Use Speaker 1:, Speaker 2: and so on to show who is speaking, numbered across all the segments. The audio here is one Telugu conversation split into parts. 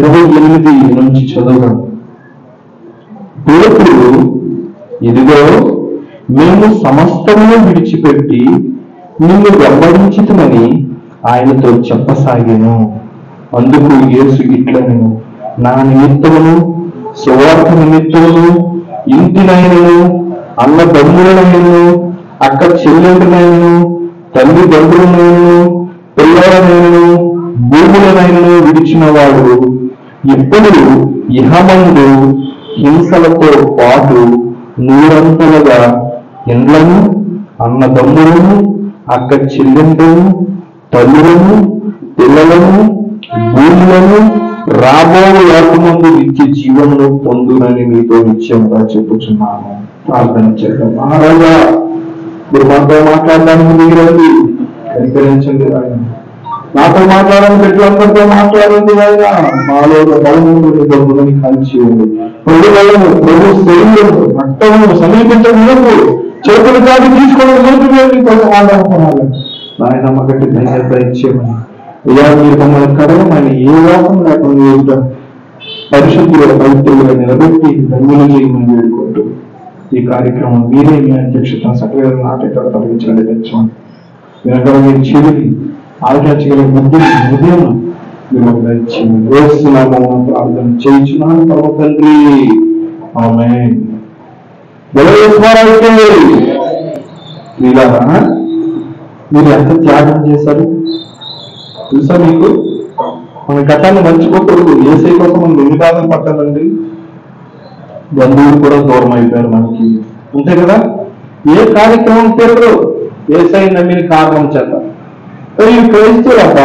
Speaker 1: 28 నుంచి చదువుదాం. పేతురు, ఇదిగో మేము సమస్తమును విడిచిపెట్టి నిన్ను వెంబడించితమని ఆయనతో చెప్పసాగాను. అందుకు యేసు ఇట్లనెను, నా నిమిత్తమును సువార్త నిమిత్తమును ఇంటినైనను అన్నదమ్ములనైనను అక్క చెల్లెళ్ళనైనను తల్లిదండ్రులనైనను పిల్లలనైనను భూములనైనను విడిచిన వాడు ఇప్పుడు ఇహమందు హింసలతో పాటు నూరంతలుగా ఇండ్లను అన్నదమ్ములను అక్క చెల్లెండ్లను తల్లులను పిల్లలను భూములను రాబో లోకమందు నిత్య జీవమును పొందునని మీతో నిశ్చయంగా చెప్పుచున్నాను. ప్రార్థన చేద్దాం. మహారాజా, మీరు మాతో మాట్లాడడానికి మిగిలింది కనికరించండి ఆయన. నాతో మాట్లాడని బిడ్డలందరితో మాట్లాడండి ఆయన. మాలో బలముని కాల్చి ఉంది ప్రభులను ప్రభు శరీరం రక్తము సమీపించకూడదు. చేతులు కాదు తీసుకొని లోతు కోసం మాట్లాడుకున్నాను. ఆయన మగటి ధన్యత ఇచ్చేమని అయ్యా, మీరు మమ్మల్ని కడగమని ఏ లోకం లేకుండా పరిశుద్ధుల పవిత్రులుగా నిలబెట్టి ధన్యులు చేయమని వేడుకుంటూ ఈ కార్యక్రమం మీరే మీ అధ్యక్షత సకల నాటకాలు తొలగించండి. తెచ్చమని వెనక మీరు చెవిని ఆలోచించగలిగే బుద్ధిని హృదయం మీరు ఇచ్చేమని వేస్తున్నాము. ప్రార్థన చేయించున్నాను పరమ తండ్రి. ఆమేన్. మీరు ఎంత త్యాగం చేశారు తెలుసా మీకు? మన గతాన్ని మర్చిపోకూడదు. ఏసై కోసం మనం ఎన్ని బాధలు పట్టాలండి. బంధువులు కూడా దూరం అయిపోయారు మనకి, అంతే కదా. ఏ కార్యక్రమం పేరు ఏసై నమ్మిన కారణం చేత క్రైస్తవులప్ప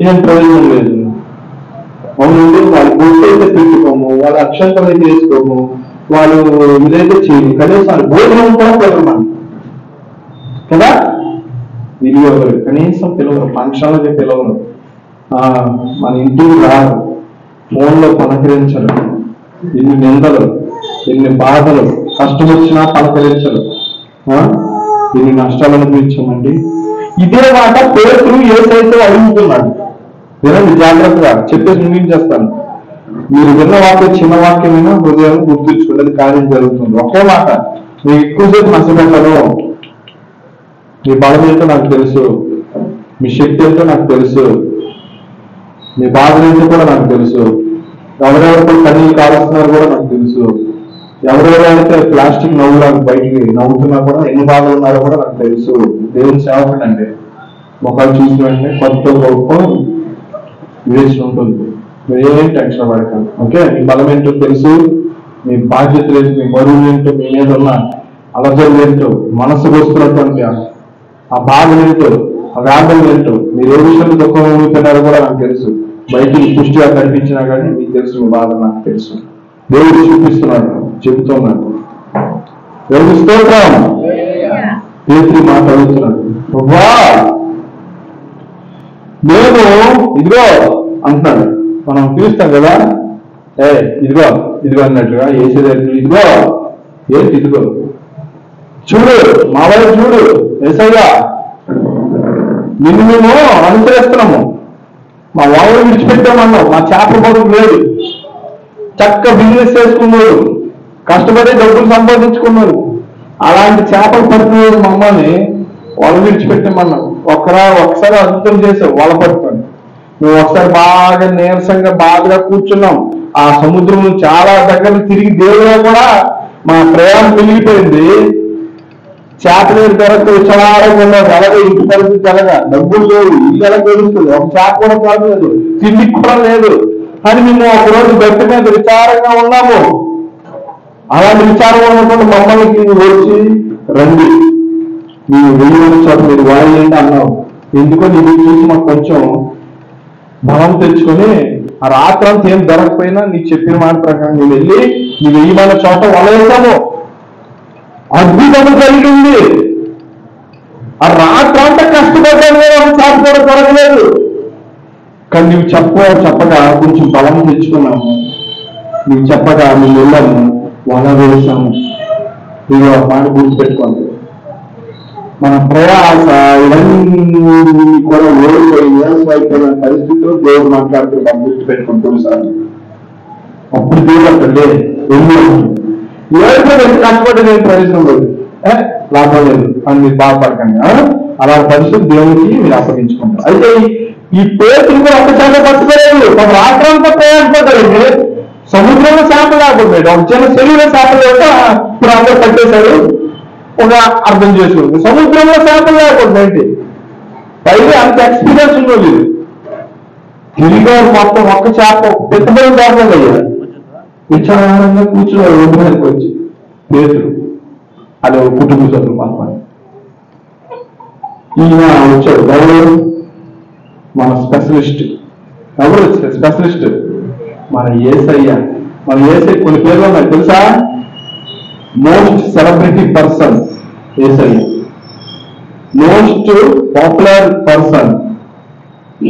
Speaker 1: ఏం ప్రయోజనం లేదు. అవునండి, వాళ్ళు బొట్టు అయితే పెట్టుకోము, వాళ్ళ అక్షంతలు అయితే వేసుకోము, వాళ్ళు ఇదైతే చేయము, కనీసం భోజనం కూడా పిలవరు కదా. విలువలు కనీసం పిలవరు, ఫంక్షన్లకి పిలవరు, మన ఇంటికి రారు, ఫోన్లో పలకరించరు. ఎన్ని నిందలు, ఎన్ని బాధలు, కష్టం వచ్చినా పలకరించరు, ఎన్ని నష్టాలు అనిపించమండి. ఇదే మాట పేతురు యేసైతో అడుగుతున్నాడు. వినండి జాగ్రత్తగా, చెప్పేసి ముగించేస్తాను. మీరు విన్న వాక్యం చిన్న వాక్యమైనా హృదయం గుర్తుంచుకున్నది కార్యం జరుగుతుంది. ఒకే మాట మీకు ఎక్కువసేపు నష్టపెట్టను. మీ బలం ఏంటో నాకు తెలుసు, మీ శక్తి ఏంటో నాకు తెలుసు, మీ బాధ ఏంటో కూడా నాకు తెలుసు, ఎవరెవరు కన్నీళ్ళు కాలుస్తున్నారు కూడా నాకు తెలుసు, ఎవరెవరైతే ప్లాస్టిక్ నవ్వులాగా బయటికి నవ్వుతున్నా కూడా ఎన్ని బాధలు ఉన్నారో కూడా నాకు తెలుసు. దేవుని సేవకుడు అంటే ముఖాలు చూసిన వెంటనే కొత్త గొప్ప వేసి ఉంటుంది. మీరేం టెన్షన్ పడకండి. ఓకే, మీ బలం ఏంటో తెలుసు, మీ బాధ్యతలు ఏంటో, మీ బరువులు ఏంటో, మీ మీద ఉన్న అలజడులు ఏంటో, మనసు వస్తున్నటువంటి ఆ బాధలు ఏంటో, ఆ వ్యాధులు ఏంటో, మీరు ఏ విషయంలో దుఃఖం ఊరుతున్నారో కూడా నాకు తెలుసు. బయటికి పుష్టిగా కనిపించినా కానీ మీకు తెలుసు, మీ బాధ నాకు తెలుసు. దేవుడు చూపిస్తున్నాడు, చెబుతున్నాడు. దేవుడి స్తోత్రం. పేతురు మాట్లాడుతున్నాడు, నేను ఇదిగో అంటున్నాడు. మనం పిలుస్తాం కదా, ఇదిగో ఇదిగో అన్నట్టుగా ఏసేది, ఇదిగో ఏంటి ఇదిగో చూడు, మా వైపు చూడు, ఏసయ్యా నిన్ను మేము అనుసరిస్తున్నాము, మా వాళ్ళు విడిచిపెట్టామన్నావు, మా చేపల బతుకు లేదు, చక్క బిజినెస్ చేసుకున్నాడు, కష్టపడి డబ్బులు సంపాదించుకున్నారు, అలాంటి చేపలు పడుతున్నారు మమ్మల్ని వాళ్ళు విడిచిపెట్టామన్నావు. ఒకసారి అద్భుతం చేసావు వాళ్ళ పట్టుకొని. మేము ఒకసారి బాగా నీరసంగా బాధగా కూర్చున్నాం. ఆ సముద్రం చాలా దగ్గర తిరిగి దేవుడే కూడా మా ప్రయాణం మిగిలిపోయింది. చేప నీరు దొరక విచారంగా అలాగే ఇంటి పరిస్థితి అలాగా, డబ్బులు లేవు, ఇల్లు ఎలా గడుస్తుంది, ఒక చేప కూడా కాలేదు, తిండికి కూడా లేదు అని మేము ఒకరోజు గట్టి మీద విచారంగా ఉన్నాము. అలాంటి విచారం ఉన్నటువంటి మమ్మల్ని వచ్చి రండి, మీరు వెళ్ళిన చోట మీరు వాడలేండి అన్నావు. ఎందుకో నీకు చూసి మాకు కొంచెం బలం తెచ్చుకొని ఆ రాత్రంతా ఏం దొరకపోయినా నీకు చెప్పిన మాట ప్రకారం నువ్వు వెళ్ళి నీ వెయ్యమైన చోట వలవేసాము. అద్భుతం కలిగింది. ఆ రాత్రంతా కష్టపడ్డాను, చేప కూడా దొరకలేదు. కానీ నువ్వు చెప్పగా కొంచెం బలం తెచ్చుకున్నాము. నువ్వు చెప్పగా మేము వెళ్ళాము, వల వేసాము. నువ్వు ఆ మాట గుర్తుపెట్టుకోండి. మన ప్రయాస ఇవన్నీ కూడా ఓడిపోయి నీరసమైపోయిన పరిస్థితిలో దేవుడు మాట్లాడుతున్నాం గుర్తు పెట్టుకుంటున్నాడు సార్. అప్పుడు దేవుడు అంటే ఏడుతో కష్టపడి నేను ప్రయోజనం లేదు, లాభం లేదు అని మీరు బాధపడకండి. అలాంటి పరిస్థితి దేవుడికి మీరు అప్పగించుకుంటారు. అయితే ఈ పేతులు కూడా ఒక్కసారి పట్టుకోలేదు, ఒక రాత్రంతా ప్రయాణపడ్డాడు. సముద్రంలో చేపలు లేకపోయాడు, ఒక చిన్న శరీరం చేపలు లేక ఇప్పుడు అందరూ పట్టేశాడు. ఒక అర్థం చేసుకుంది, సముద్రంలో చేపలు లేకపోతే ఏంటి పైగా అంత ఎక్స్పీరియన్స్ ఉండదు లేదు. తిరిగి మొత్తం ఒక్క చేప పెట్టుబడి చేపలు అయ్యారు. విచారంగా కూర్చున్నారు రోడ్డు మీదకి వచ్చి పేతులు, అది ఒక కుటుంబ సభ్యులు పాప. ఈయన వచ్చాడు, ఎవరు మన స్పెషలిస్ట్. ఎవరు వచ్చారు స్పెషలిస్ట్? మన యేసయ్య. మన యేసయ్య కొన్ని పేర్లు ఉన్నాయి తెలుసా? Most celebrity person Yesayya, most popular person,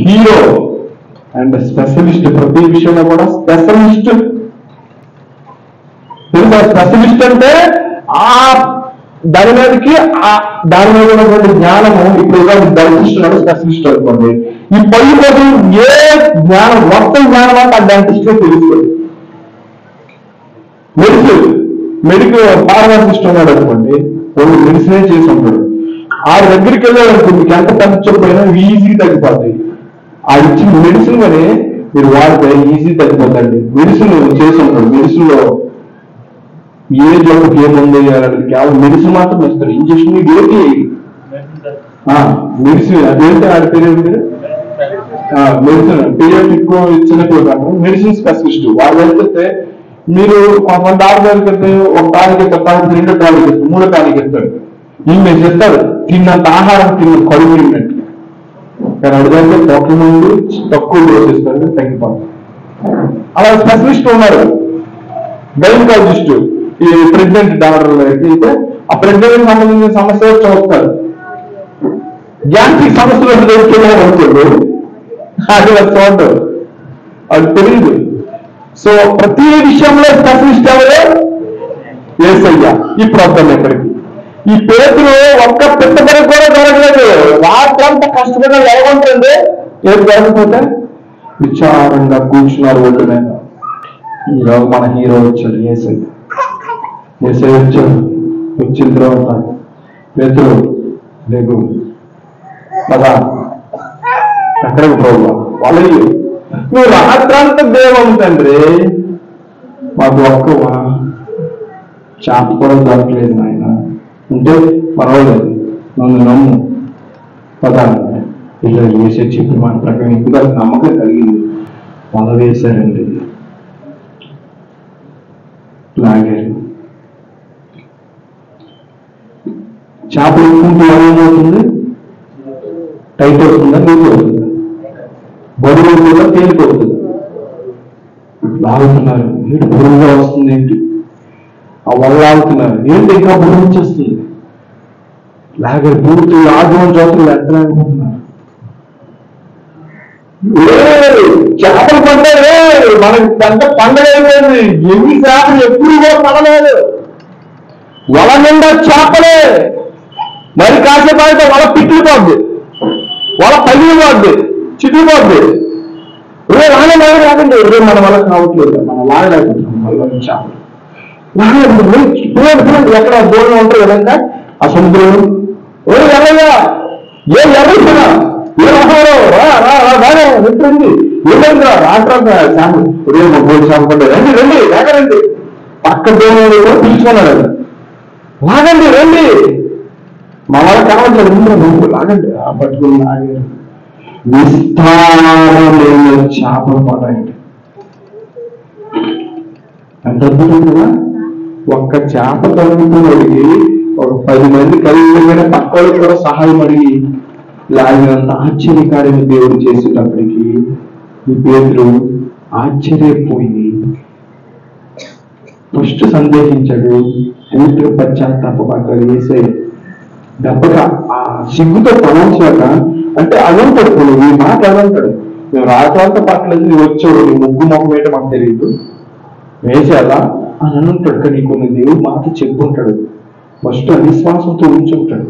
Speaker 1: hero and specialist. ప్రతి విషయంలో కూడా స్పెషలిస్ట్ తెలుసా? స్పెషలిస్ట్ అంటే ఆ దాని మీదకి దాని మీద ఉన్నటువంటి జ్ఞానము. ఇప్పుడు డెంటిస్ట్ స్పెషలిస్ట్ అనుకోండి, ఈ పళ్ళు కోసం ఏ జ్ఞానం మొత్తం జ్ఞానం అంటే ఆ డెంటిస్ట్ తెలుస్తుంది. మెడికల్ ఫార్మసిస్ట్ ఉన్నాడు అనుకోండి, వాళ్ళు మెడిసినే చేసి ఉంటాడు. ఆ దగ్గరికి వెళ్ళాడు అనుకోండి, మీకు ఎంత తగ్గించకపోయినా ఈజీగా తగ్గిపోతాయి. ఆ ఇచ్చిన మెడిసిన్ అని మీరు వాడితే ఈజీ తగ్గిపోతాయండి. మెడిసిన్ చేసి ఉంటాడు, మెడిసిన్ లో ఏ జబ్బుకి ఏ మందు వేయాలని కేవలం మెడిసిన్ మాత్రం ఇస్తాడు. ఇంజక్షన్ ఏది మెడిసిన్ అదేంటి ఆడ పేరు మెడిసిన్ పీరియాట్రిక్ చిన్నపిల్లలు మెడిసిన్ స్పెషలిస్ట్. వాళ్ళు వెళ్తే మీరు కొంతమంది డాక్టర్ వెళ్తే ఒక టానిక్ ఇస్తారు, రెండో టానిక్ ఇస్తారు, మూడో టానిక్ ఇస్తాడు. మీరు చెప్తారు తిన్నంత ఆహారం తిన్న కడుపు తిన్నట్టు. కానీ అడిగితే డాక్టర్ ముందు తక్కువ డోస్ ఇస్తారు, తగ్గిపోతారు. అలా స్పెషలిస్ట్ ఉన్నారు. గైనకాలజిస్ట్ ఈ ప్రెగ్నెంట్ డాక్టర్లు అయితే ఆ ప్రెగ్నెంట్ సంబంధించిన సమస్యలు చూస్తారు. గ్యాస్ట్రిక్ సమస్యలు అనుకోండి, అది చూడదు, అది తెలియదు. సో ప్రతి విషయంలో స్పెషలిస్ట్ ఎవరు? యేసయ్య. ఇప్పుడు వద్దాం ఇక్కడికి. ఈ పేతులు ఒక్క పెట్టుబడి కూడా జరగలేదు. రాత్రంతా కష్టపడి లేకుంటుంది, ఏది జరగకపోతే విచారంగా కూర్చున్నారు ఒడ్డు మీద. ఈరోజు మన హీరో వచ్చాడు యేసయ్య. యేసయ్య వచ్చాడు. వచ్చిన తర్వాత పేతులు లేకు కదా ఎక్కడికి పోవా వాళ్ళకి నువ్వు రాత్రాంత దేవం తండ్రి, మాకు ఒక్క చేప కూడా దొరకలేదు నాయన అంటే పర్వాలేదు, నన్ను నమ్ము కదా. ఇలా వేసే చెప్పిన మాట ప్రకారం ఇంకా నమ్మకం కలిగింది. వల వేశారండి, లాగారు. చేప ఎక్కుంటే ఏమవుతుంది? టైట్ అవుతుందా, నీటి అవుతుందా? బరువు కూడా తేలిపోతుంది. లాగుతున్నారు, ఏంటి బరువుగా వస్తుంది, ఏంటి ఆ వల్ల లాగుతున్నారు, ఏంటి ఇంకా బరువు వచ్చేస్తుంది. లాగే పూర్తి ఆగ్రహం చోట్ల ఎట్లా అనుకుంటున్నారు. చేపలు పడ్డారు, మనకి పెద్ద పండుగ అయిపోయింది. ఎన్ని చేపలు ఎప్పుడు కూడా పడలేదు. వల నిండా చేపలే. మరి కాసేపు అయితే వల పిట్లు పోద్ది, వల పగిలి పోద్ది, చిట్లు పోద్ది. రాగండి రాగండి మన వల్ల కావట్లేదు, మనం లాగలేకుంటున్నాం వల్ల చేపలు. ఎక్కడ దూరంగా ఉంటారు కదంగా ఆ సముద్రం. ఎర్రయ్యా ఏ ఎర్రయినా ఏ రాగా ఎట్టుంది ఏమైందా రాత్రంతా చేపలు మూడు చేపలు పడ్డాయి. రండి రండి లాగరండి. పక్క దూరంలో కూడా పిలుచుకున్నాడు, లాగండి రండి, మా వాళ్ళ కావట్లేదు ముందు లాగండి. ఆ పట్టుకుని లాగారు. విస్తారమైన చేపలు పడ్డాయండి. ఎంత అద్భుతం కదా. ఒక్క చేప తరుగుతున్నడికి ఒక 10 మంది కలిగిన పక్కలకు కూడా సహాయం అడిగి లాగినంత ఆశ్చర్యకార్యం దేవుడు చేసేటప్పటికి ఈ పేతులు ఆశ్చర్యపోయి ఫస్ట్ సందేహించాడు, పూర్తిగా పశ్చాత్తాపడ్డాడు. వేసే దెబ్బగా ఆ సిగ్గుతో పనాల్చాక అంటే అదంటాడు, ఈ మాట అదంటాడు, నువ్వు రాత్రంతా పట్టలేదు, నువ్వు వచ్చావు, నీ ముగ్గు మొహం ఏంటో మాకు తెలియదు, వేసేలా అని అనుంటాడు. కానీ కొన్ని దేవుడు మాట చెప్పుంటాడు, ఫస్ట్ అవిశ్వాసంతో ఉంచుంటాడు.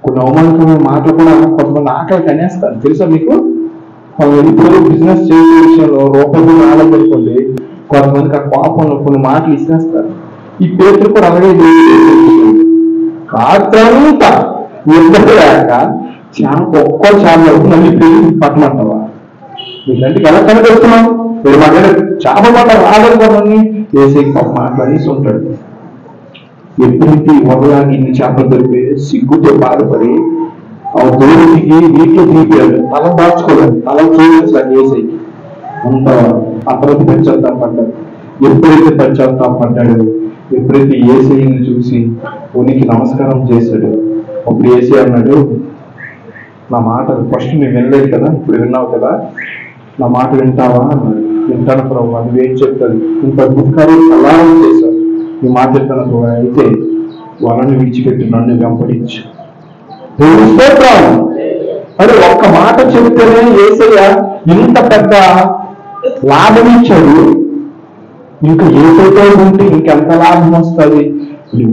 Speaker 1: కొన్ని అవమానకరమైన మాటలు కూడా కొంతమంది ఆకలి కనేస్తారు తెలుసా మీకు? మనం ఇప్పుడు బిజినెస్ చేసే విషయంలో రూపాయలు రాలేదనుకోండి, కొంతమందికి ఆ కోపంలో కొన్ని మాటలు ఇచ్చేస్తారు. ఈ పేర్లు కూడా అలాగే రాత్రంతా నిద్ర లేక చాలా ఒక్కో చాలా మళ్ళీ పేరు పట్టమంటావా? వీళ్ళంటికి ఎలా కనిపిస్తున్నాం? మీరు మాట్లాడే చేప మాట రాదనుకోమని వేసే మాట్లాడేసి ఉంటాడు. ఎప్పుడైతే వరలాగి ఇన్ని చేపలు దొరికే సిగ్గుతో బాధపడి ఆ దూరికి నీటిలో తీపియాడు, తల దాచుకోలేదు, తల చూపించాలి వేసే అంత అతనికి పశ్చాత్తాపడ్డాడు. ఎప్పుడైతే పశ్చాత్తాపడ్డాడు, ఎప్పుడైతే ఏసైని చూసి ఉనికి నమస్కారం చేశాడు, అప్పుడు ఏసై అన్నాడు, నా మాట ఫస్ట్ నువ్వు వినలేదు కదా, ఇప్పుడు విన్నావు కదా, నా మాట వింటావా అన్నాడు. వింటాను ప్రభు, నువ్వేం చెప్తాడు? ఇంత అద్భుతకాలు అలారం చేశావు, నీ మాట వింటాను ప్రభు, అయితే వాళ్ళని విడిచిపెట్టి నన్ను వెంపడించు. మరి ఒక్క మాట చెప్తేనే ఏసయ్య ఇంత పెద్ద లాభం ఇచ్చాడు. ఇంకా ఏసైతే ఉంటే ఇంకెంత లాభం వస్తుంది?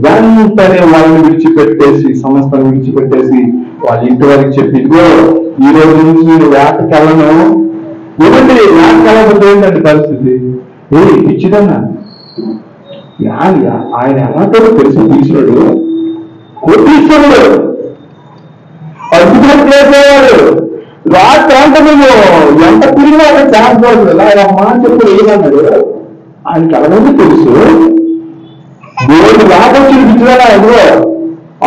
Speaker 1: వెంటనే వాళ్ళని విడిచిపెట్టేసి, సంస్థను విడిచిపెట్టేసి వాళ్ళ ఇంటి వారికి చెప్పి, ఇదిగో ఈ రోజు నుంచి నేను వేటకి వెళ్ళను. ఏమంటే వేటకి వెళ్ళకపోతే ఏంటంటే పరిస్థితి ఇచ్చిదన్నా. ఆయన ఎలాంటి తెలుసు తీసుకున్నాడు, కొట్టిస్తున్నాడు, అద్భుతం చేసేవాడు. రాత్రి అంటే మేము ఎంత తిరిగినా ఛాన్స్ పడుతుంది. ఆయన మాట చెప్పి ఏమన్నాడు, ఆయనకి ఎలాగో తెలుసు. దేవుడు లాభం చూపించాలా ఎదురో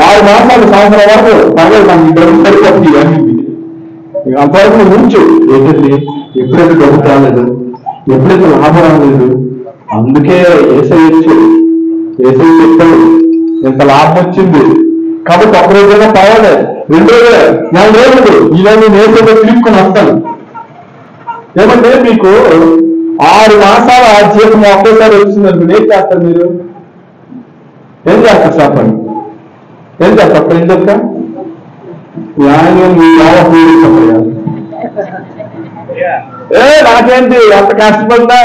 Speaker 1: 6 మాసాలు సంవత్సరం వరకు పర్లేదు, నాకు ఈ డబ్బు సరిపోతుంది అనిపింది. అంతవరకు ఉంచు. ఏంటండి, ఎప్పుడైతే డబ్బు రాలేదు, ఎప్పుడైతే లాభం రాలేదు, అందుకే ఏసై ఇచ్చాడు. ఏసై చెప్పాడు ఎంత లాభం వచ్చింది కాబట్టి ఒక రోజైనా పర్వాలేదు, 2 రోజులే, 4 రోజులు ఈరోజు నేసే తిరుపుకొని వస్తాను. ఏమంటే మీకు 6 మాసాల జీతం ఒకేసారి వచ్చిందనుకోండి, ఏం చేస్తారు మీరు? ఏం చేస్తారు చెప్పండి? ఏం చేస్తారు? అప్పుడు ఎందుక నాకేంటి ఎంత కష్టపడినా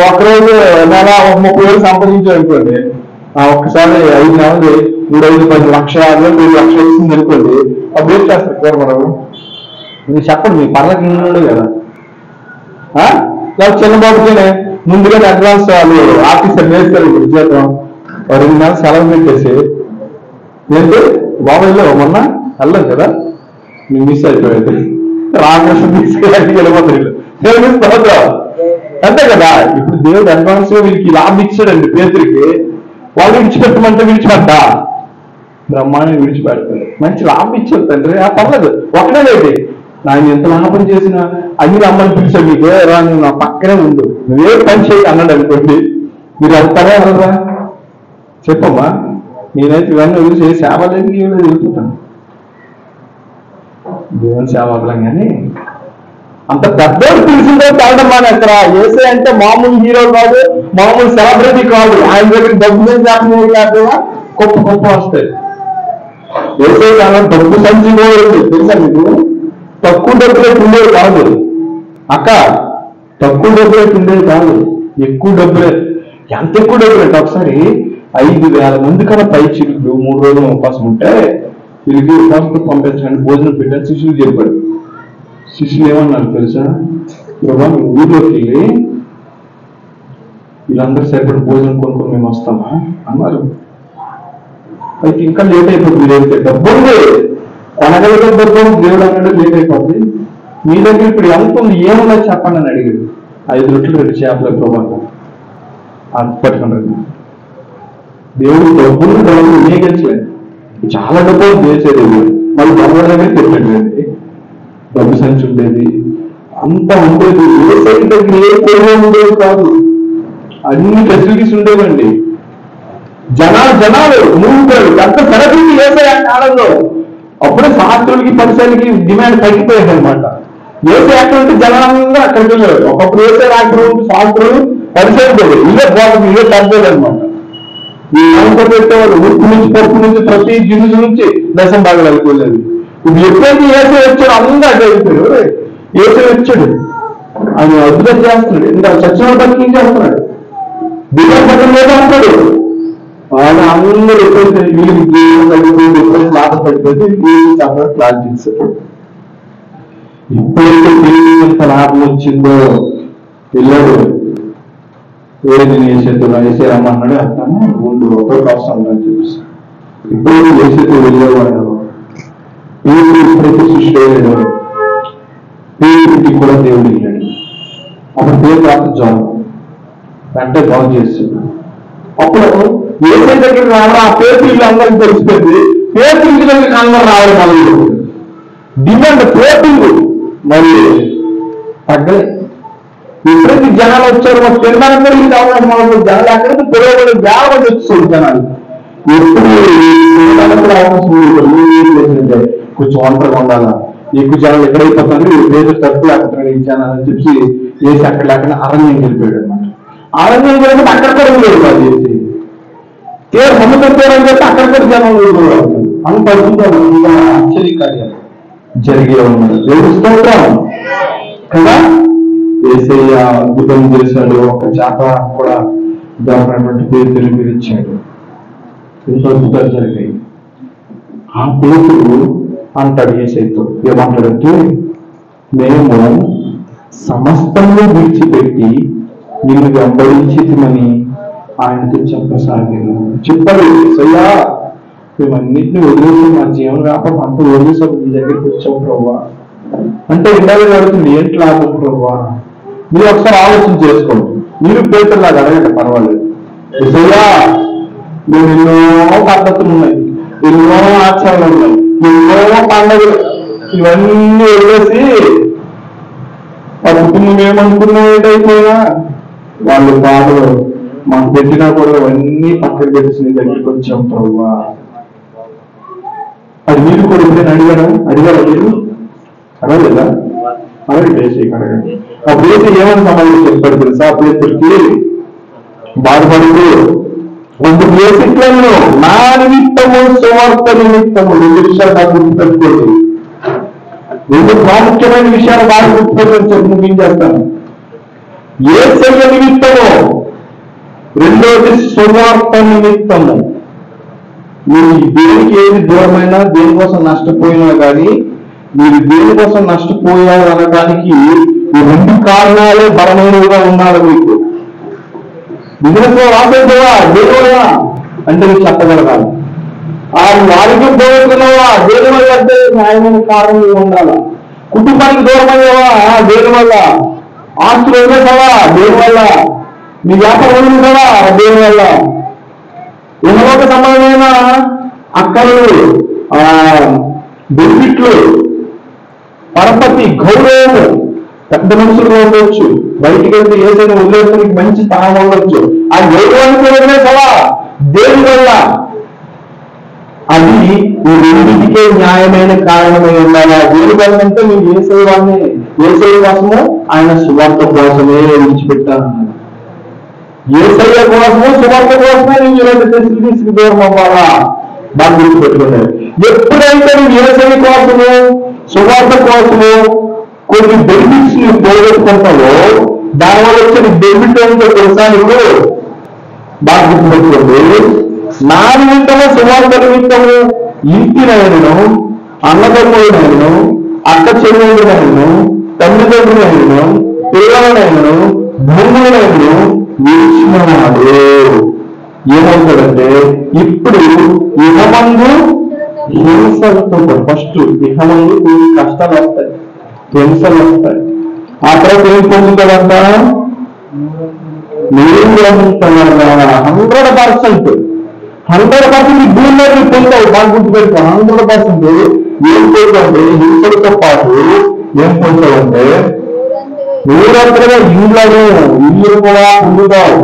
Speaker 1: ఒకరోజు నెల 30,000 సంపాదించాం అనుకోండి, ఒక్కసారి 5 నెలలు 3-5 లక్షలు 2 లక్షలు వచ్చింది అనుకోండి, అప్పుడు ఏం చేస్తారు కూరమరావు? మీరు చెప్పండి, మీ పర్లకి ఉన్నాడు కదా. చిన్న బాబుకేనే ముందుగానే అడ్వాన్స్ వాళ్ళు ఆఫీసర్ వేస్తారు ఇప్పుడు జీతం 2 నెలలు సెలవు పెట్టేసి, ఏంటి బాబాయ్లో మొన్న వెళ్ళాం కదా, నేను మిస్ అయిపోయాడు, రామకృష్ణ తీసుకెళ్ళి వెళ్ళిపోతాడు. అంతే కదా. ఇప్పుడు దేవుడు అడ్వాన్స్ వీళ్ళకి లాభం ఇచ్చాడండి పేదరికి, వాళ్ళు విడిచిపెట్టమంటే విడిచిపెట్టా, బ్రహ్మాండం విడిచిపెడతాడు. మంచి లాభం ఇచ్చాడు తండ్రి, పర్లేదు ఒకటే లేదు. ఆయన ఎంత లాభం చేసినా అన్ని రమ్మని పిలిచాడు, మీకు నువ్వు నా పక్కనే ఉండు, నువ్వే పని చేయి అన్నాడు అనుకోండి, మీరు వెళ్తారా వెళ్ళరా? చెప్పమ్మా, నేనైతే ఇవన్నీ వదిలి సేవ లేదు వెళ్తుంటాను. దేవుని సేవ వదలం కానీ అంత పెద్దోడు పిలిచిందో తాగడం మానేస్తారా? ఏసై అంటే మామూలు హీరో కాదు, మామూలు సెలబ్రిటీ కాదు. ఆయన దగ్గర డబ్బు మీద చేపలు కాదు, గొప్ప గొప్ప వస్తాయి. ఏసై కాదు డబ్బు సంచి తెలుసా మీకు? తక్కువ డబ్బులే ఉండేవి కాదు అక్క, తక్కువ డబ్బులే ఉండేవి కాదు, ఎక్కువ డబ్బులే. ఎంత ఎక్కువ డబ్బులు అంటే ఒకసారి 5,000 మంది కన్నా పై చిరుకులు 3 రోజులు అవకాశం ఉంటే వీళ్ళకి ఉపాసకు పంపించడానికి భోజనం పెట్టారు. శిష్యులు చెప్పాడు. శిష్యులు ఏమన్నారు తెలుసా? ప్రభా మీ ఊర్లోకి వెళ్ళి వీళ్ళందరూ సరిపడి భోజనం కొనుక్కొని మేము వస్తామా అన్నారు. అయితే ఇంకా లేట్ అయిపోతుంది, లేట్ డబ్బు కొనగలిగే డబ్బు దేవుడు అన్నాడు లేట్ అయిపోతుంది. మీ దగ్గర ఇప్పుడు ఎంత ఉంది, ఏమన్నా చెప్పండి అని అడిగాడు. 5 రొట్టెలు 2 చేపల ప్రభావం అది పట్టుకున్నాడు. దేవుడు డబ్బులు వినియోగించలేదు, చాలా డబ్బులు చేసేది. మళ్ళీ డబ్బుల దగ్గర పెట్టండి, డబ్బు సంచి ఉండేది, అంతా ఉండేది. ఏ సైడ్ దగ్గర ఏ కోరిక ఉండేది కాదు, అన్ని ఫెసిలిటీస్ ఉండేవండి. జనాలు మూడుతారు, పెద్ద సెలబ్రిటీ వేసే ఆ కాలంలో. అప్పుడే శాస్త్రులకి పరిసరాలకి డిమాండ్ తగ్గిపోయేది అనమాట. వేసే యాక్టర్ జనాలంగా అక్కడికి వెళ్ళారు. ఒకప్పుడు వేసే యాక్టర్ శాస్త్రులు పరిసరం ఇవే బాగుంది, ఇవే తగ్గదు అనమాట. ఈ నమ్మకం పెట్టేవాళ్ళు ఉప్పు నుంచి పప్పు నుంచి ప్రతి జిన్సు నుంచి దశం బాగా వెళ్ళిపోలేదు. ఇప్పుడు ఎప్పుడైతే ఏసే వచ్చాడు అందరూ అడ్డు అయిపోయాడు. ఏసే వచ్చాడు, ఆయన అద్భుతం చేస్తున్నాడు, ఇంకా చచ్చిన బతికి చేస్తున్నాడు, బియ్యం పట్టం లేదా అంటాడు. వాళ్ళు అందరూ ఎప్పుడైతే వీళ్ళకి జీవితం తగ్గిపోయింది, ఎప్పుడైతే లాభపడిపోతే వీళ్ళు చాలా క్లాస్ చేశారు. ఎప్పుడైతే వీళ్ళకి ఎంత లాభం వచ్చిందో వెళ్ళాడు, ఏది వేసేది వేసే రమ్మన్నాడు, అతను 2 రూపాయలు అవసరం అని చెప్పేసి ఎప్పుడైతే వేసేది వెళ్ళేవాడు. పేరు ఎప్పుడైతే సృష్టి అయ్యాడు, పేరుకి కూడా దేవుడు వెళ్ళాడు. అప్పుడు పేరు రాక జాబ్ వెంటనే జాబ్ చేస్తాడు. అప్పుడు ఏసై దగ్గర రావడం ఆ పేరు వీళ్ళు అందరికి తెలిసిపోయింది. పేరు దగ్గరికి అందరూ రావడం మొదలు డిమాండ్ పేరు మరి తగ్గలే. ఎప్పుడైతే జనాలు వచ్చారు, మాకు తినడానికి కావాలి మొదలు జనాలు అక్కడికి పిలవబడి వ్యాపారం వచ్చేసారు జనాలు. ఎప్పుడు తినడానికి అవకాశం ఏంటంటే కొంచెం ఒంటరిగా ఉండాలా, ఎక్కువ జనాలు ఎక్కడైపోతుంది లేదు తక్కువ అక్కడ జనాలు అని చెప్పి వేసి అక్కడ లేకుండా అరణ్యం వెళ్ళిపోయాడు అనమాట. అరణ్యం వెళ్ళి అక్కడ కూడా లేదు అది చేసి తీరు ముందు పెట్టారని చెప్పి అక్కడ కూడా జనాలు అంత ఆశ్చర్యకార్యాలు జరిగే ఉన్నాడు. దేవుడిస్తాం కదా, ఏసయ్య అద్భుతం చేశాడు. ఒక చేప కూడా దానిటువంటి పేరు తెలిపిచ్చాడు. ఎంతో అద్భుతాలు జరిగాయి. ఆ పేరు అంటాడు ఏసయ్యతో, ఏమంటాడంటే మేము సమస్తము విడిచిపెట్టి నిన్ను వెంబడించిమని ఆయనతో చెప్పసాగాను. చెప్పాడు ఏసయ్యా, మేమన్నింటినీ వదిలేసి మా జీవన వ్యాపారం అంతా వదిలేసి నీ దగ్గరికి వచ్చావు ప్రభువా అంటే ఇందాక అడుగుతుంది ఏంటి లాభం ప్రభువా. మీరు ఒకసారి ఆలోచన చేసుకోండి, మీరు పేరులాగా అడగండి పర్వాలేదు. ఏసయ్యా మేము ఎన్నో పద్ధతులు ఉన్నాయి, ఎన్నో ఆచారాలు ఉన్నాయి, ఎన్నో పండుగలు, ఇవన్నీ వదిలేసి ఆ కుటుంబం ఏమనుకున్నా ఏంటైపోయినా వాళ్ళు బాధలు మాకు పెట్టినా కూడా అవన్నీ పక్కన పెట్టేసి నీ దగ్గరికి వచ్చాం ప్రభువా. అది మీరు కూడా ఎప్పుడైనా అడిగారా మీరు? అడగలేదా? అడగండి ఏసయ్యకి అడగండి. అప్పుడు ఏసయ్య ఏమని సమాధానం చెప్పాడు తెలుసా? అప్పుడు ఇద్దరికి బాధపడుతూ అందుకు ఏసయ్యను నా నిమిత్తము సువార్త నిమిత్తము 2 విషయాలు నాకు గుర్తుపెట్టుకోండి. 2 ప్రాముఖ్యమైన విషయాలు బాగా గుర్తుపెట్టుకొని చెప్పి ముగించేస్తాను. ఏసయ్య నిమిత్తము, రెండోది సువార్త నిమిత్తము. మీరు దేనికి ఏది దూరమైనా దేనికోసం నష్టపోయినా కానీ మీరు దేనికోసం నష్టపోయారు అనడానికి ఈ 2 కారణాలే బలమైనవిగా ఉన్నారు. మీకు బిజినెస్ లో రాసేదేవా దేనివల్ల అంటే మీరు చెప్పగలగాలి. వారికి పోతున్నావా దేనివల్ల అంటే న్యాయమైన కారణం ఉండాలా. కుటుంబానికి దూరమయ్యావా దేనివల్ల, ఆస్తులు వదిలేసావా దేనివల్ల, మీ వ్యాపారం వదిలేసావా దేనివల్ల, ఇహలోక సంబంధమైన అక్కలు బెనిఫిట్లు పరపతి గౌరవం పెద్ద మనుషులుగా ఉండవచ్చు, బయటికి వెళ్తే ఏదైనా వదిలేసరికి మంచి స్థానం ఉండొచ్చు. ఆ గౌరవానికి వదిలేసావా దేనివల్ల, అది ఈ 2కే న్యాయమైన కారణమై ఉండాలా. దేనివల్ల అంటే మీరు ఏసయ్యవాన్ని ఏసయ్య కోసము ఆయన సువార్త కోసమే విడిచిపెట్టాలన్నారు. ఏసయ్య కోసము సువార్త కోసమే నేను ఇలాంటి ఫెసిలిటీస్కి దూరం అవ్వాలా. బాగా గుర్తుపెట్టుకున్నారు. ఎప్పుడైతే నువ్వు ఏసయ్య కోసము సువార్త కోసము కొన్ని బెనిఫిట్స్ ని పోగొట్టుకుంటావో దానివల్ల వచ్చిన బెనిఫిట్ ఏంటో తెలుసా? నువ్వు బాగా గుర్తుపెట్టుకోండి. నా నిమిత్తము సువార్త నిమిత్తము ఇంటినైనను, అన్నదమ్ములనైనను, అక్క చెల్లెళ్ళనైనను, తల్లిదండ్రులైనను, పిల్లలనైనను, భూములైనను విడిచినవాడు ఏమవుతాడంటే ఇప్పుడు ఇహమందు హింసలతో ఫస్ట్ ఇహమందు కష్టాలు వస్తాయి, హింసలు వస్తాయి. ఆ తర్వాత ఏం పొందుతాడంట? 100% భూమి మీద పొందావు. బాగా గుర్తుపెట్టుకో. 100% ఏం పొందంటే హింసలతో పాటు ఏం పొందావంటే ఊరంతగా ఇల్లు కూడా పొందుతావు,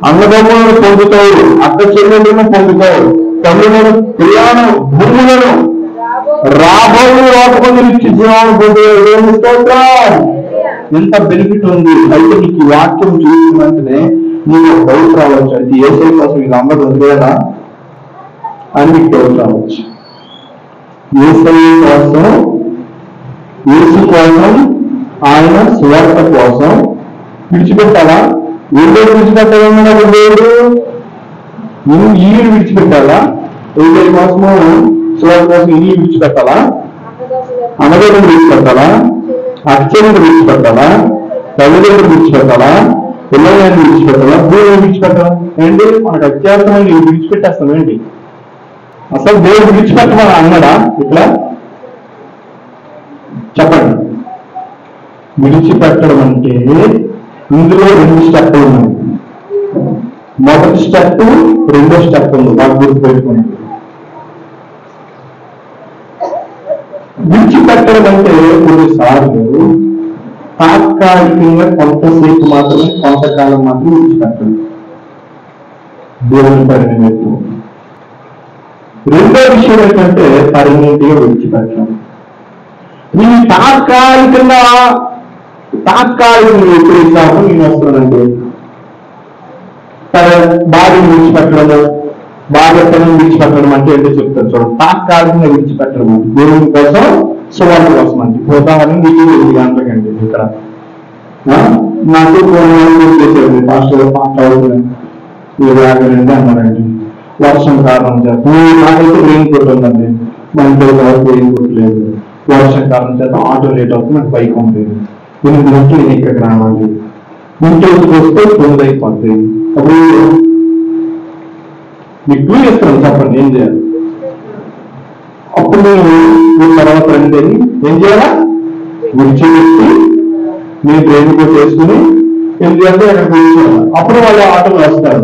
Speaker 1: అన్నదమ్ములను పొందుతావు, అక్క చెల్లెలను పొందుతావు, తల్లులను, పిల్లలను, భూములను, రాబోయే లోపల ఇచ్చి జీవాన్ని పొందుతావు. ఎంత బెనిఫిట్ ఉంది. అయితే నీకు ఈ వాక్యం చూసిన వెంటనే నీకు డౌట్ రావచ్చు, అయితే ఏసై కోసం ఇది అందరూ వదిలేనా అని నీకు డౌట్ రావచ్చు. ఏసై కోసం, యేసు కోసం, ఆయన సువార్త కోసం విడిచిపెట్టాలా? ఏదో విడిచిపెట్టాలన్నాడు దేవుడు. నువ్వు ఈయన విడిచిపెట్టాలా? ఏదై కోసము సువార్త కోసం ఈయన విడిచిపెట్టాలా? అన్నదమ్ములు విడిచిపెట్టాలా? అక్షరులు విడిచిపెట్టాలా? తల్లిదండ్రులు విడిచిపెట్టాలా? పిల్లలను విడిచిపెట్టాలా? భూమిని విడిచిపెట్టాలా? ఏంటి మనకు అత్యావసరం నీవు విడిచిపెట్టేస్తాం ఏంటి? అసలు దేవుడు విడిచిపెట్టమని అన్నాడా? ఇట్లా చెప్పండి. విడిచిపెట్టడం అంటే ఇందులో 2 స్టెప్లు ఉన్నాయి. మొదటి స్టెప్, రెండో స్టెప్ ఉంది. బాగా గుర్తుపెట్టుకోండి. విడిచిపెట్టడం అంటే కొన్నిసార్లు తాత్కాలికంగా కొంతసేపు మాత్రమే, కొంతకాలం మాత్రమే విడిచిపెట్టడం దేవుని పని నిమిత్తం. రెండో విషయం ఏంటంటే పరిణతిగా విడిచిపెట్టడం. నీ తాత్కాలికంగా ఎప్పుడు ఇస్తాము నేను వస్తున్నానండి. భార్యను విడిచిపెట్టడము, భార్య పిల్లలు విడిచిపెట్టడం అంటే ఏంటో చెప్తాను చూడండి. తాత్కాలికంగా విడిచిపెట్టడం అంటే దేవుని కోసం, సువార్త కోసం అంటే. ఉదాహరణ మీకు 8 గంటలకండి ఇక్కడ నాకు చేసేది పాస్టర్ అవుతుంది మీరు ఆగండి అన్నారండి. వర్షం కారణం చేత నాకైతే రెయిన్ కోట్ ఉందండి, మా ఇంట్లో వరకు రెయిన్ కోట్ లేదు. వర్షం కారణం చేత ఆటో లేట్ అవుతుంది, నాకు బైక్ ఉంటుంది. 8 గంటలు నేను ఇక్కడికి రావాలి. ఇంట్లోకి వస్తే 9 అయిపోతుంది. అప్పుడు మీకు క్లూ ఇస్తాను, చెప్పండి ఏం చేయాలి. అప్పుడు నేను తర్వాత రండి ఏం చేయాలా? విడిచిపెట్టి నేను రెయిన్ కోట్ వేసుకుని 8 గంటలు అక్కడికి వచ్చేయాలి. అప్పుడు వాళ్ళు ఆటోలు వస్తారు.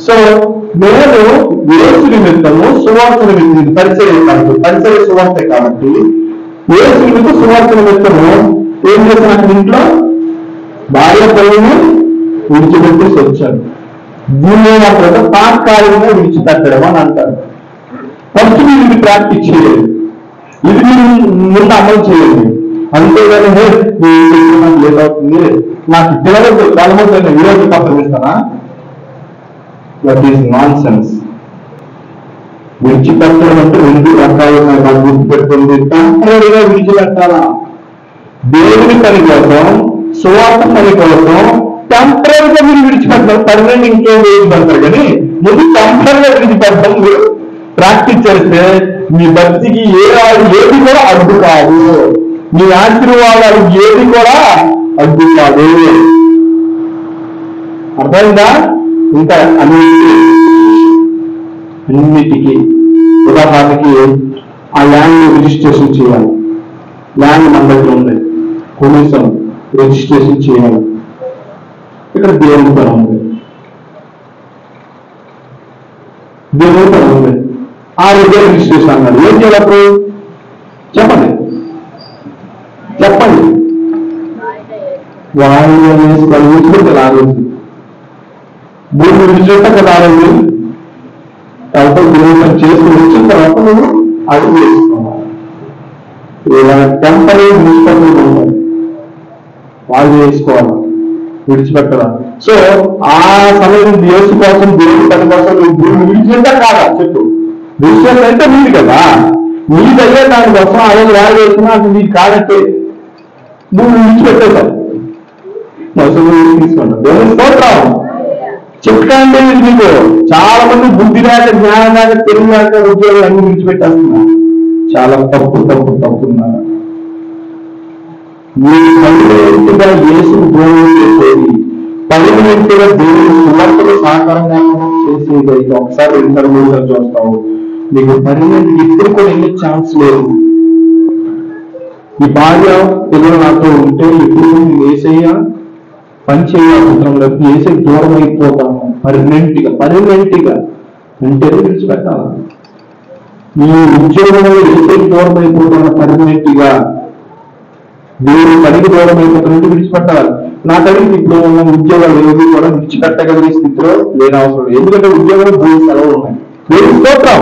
Speaker 1: సో నేను యేసు నిమిత్తము సువార్త నిమిత్తం పరిచయ సువార్తే కాబట్టి యేసు నిమిత్తం సువార్త నిమిత్తము ఏం చేస్తున్నాను? ఇంట్లో భార్య పిల్లలను విడిచిపెట్టేసి వచ్చాను. దీన్ని మాత్రం తాత్కాలికంగా విడిచిపెట్టడం అని అంటారు. ఫస్ట్ మీరు ఇది ప్రాక్టీస్ చేయాలి, ఇది మీరు ముందు అమలు చేయండి. అంతేగాని నాకు లేట్ అవుతుంది, నాకు పిల్లలకు చాలా మంది ఈరోజు పత్రం ఇస్తానా? That is nonsense. విడిచిపెట్టడం అంటే 2 రకాలుగా నాకు గుర్తుపెట్టుకుంది. టెంపరీగా విడిచిపెట్టాలా? దేవుని పని కోసం, సువార్త పని కోసం టెంపరీగా మీరు విడిచిపెట్టారు. పర్మనెంట్ ఇంకేం విడిచిపెడతారు. కానీ ముందు టెంపరీగా విడిచిపెట్టడం మీరు ప్రాక్టీస్ చేస్తే మీ భక్తికి ఏది కూడా అడ్డు కాదు, మీ ఆశీర్వాదాలు ఏది కూడా అడ్డు కాదు. అర్థమైందా? ఇంకా అన్నిటికీ ఉదాహరణకి ఆ ల్యాండ్ రిజిస్ట్రేషన్ చేయాలి. ల్యాండ్ మన దగ్గర ఉంది, కనీసం రిజిస్ట్రేషన్ చేయాలి. ఇక్కడ దేవుని పని ఉంది, దేవుని పని ఉంది. ఆ రోజు రిజిస్ట్రేషన్ అన్నారు. ఏం చేయాలి అప్పుడు? చెప్పండి వాయిదా వేసుకోవాలి. రాలేదు భూమి విడిచేట కదా రాలేదు. తర్వాత దేవుని చేసి వచ్చిన తర్వాత నువ్వు అది వేసుకోవాలి. ఇలా టెంపరీ విడిచిపెట్టడం ఉంటాయి, వాళ్ళు వేసుకోవాలి, విడిచిపెట్టరా. సో ఆ సమయం యేసు కోసం, దేవుని పని కోసం నువ్వు భూమి విడిచిపెట్టా కాదా? చెప్పు. విడిచిపెట్ట అంటే నీది కదా, నీదయ్యే దానికోసం అదే వేల వేసుకున్నా అది నీకు కాదంటే నువ్వు విడిచిపెట్టేశావు. తీసుకుంటా దేవుని స్తోత్రం. చిట్కండి మీకు చాలా మంది బుద్ధి లేక, జ్ఞానం లేక, తెలివి లేక ఉద్యోగాలు అన్ని విడిచిపెట్టేస్తున్నారు. చాలా తప్పున్నారు. మీరు పర్మనెంట్గా యేసును గౌరవం చేసేది, పర్మనెంట్గా దేవుని సువార్తను సాకారంగా చేసేది అయితే ఒకసారి 2 చూస్తావు. నీకు పర్మనెంట్ ఇప్పుడు కూడా వెళ్ళే ఛాన్స్ లేదు. ఈ భార్య పిల్లలు నాతో ఉంటే ఇప్పుడు నేను ఏసయ్యా పని చేయాల్సిన లేదు, ఏసై దూరం అయిపోతాను పర్మనెంట్గా అంటే విడిచిపెట్టాలి. ఈ ఉద్యోగంలో ఏసై దూరం అయిపోతాను పర్మనెంట్గా, దేవుని పనికి దూరం అయిపోతానంటే విడిచిపెట్టాలి. నాకు అడిగి ఇప్పుడు ఉన్న ఉద్యోగాలు ఏవి కూడా విడిచిపెట్టగలిగే స్థితిలో లేని అవసరం లేదు. ఎందుకంటే ఉద్యోగాలు భూమి సెలవులు ఉన్నాయి. దేవుని స్తోత్రం.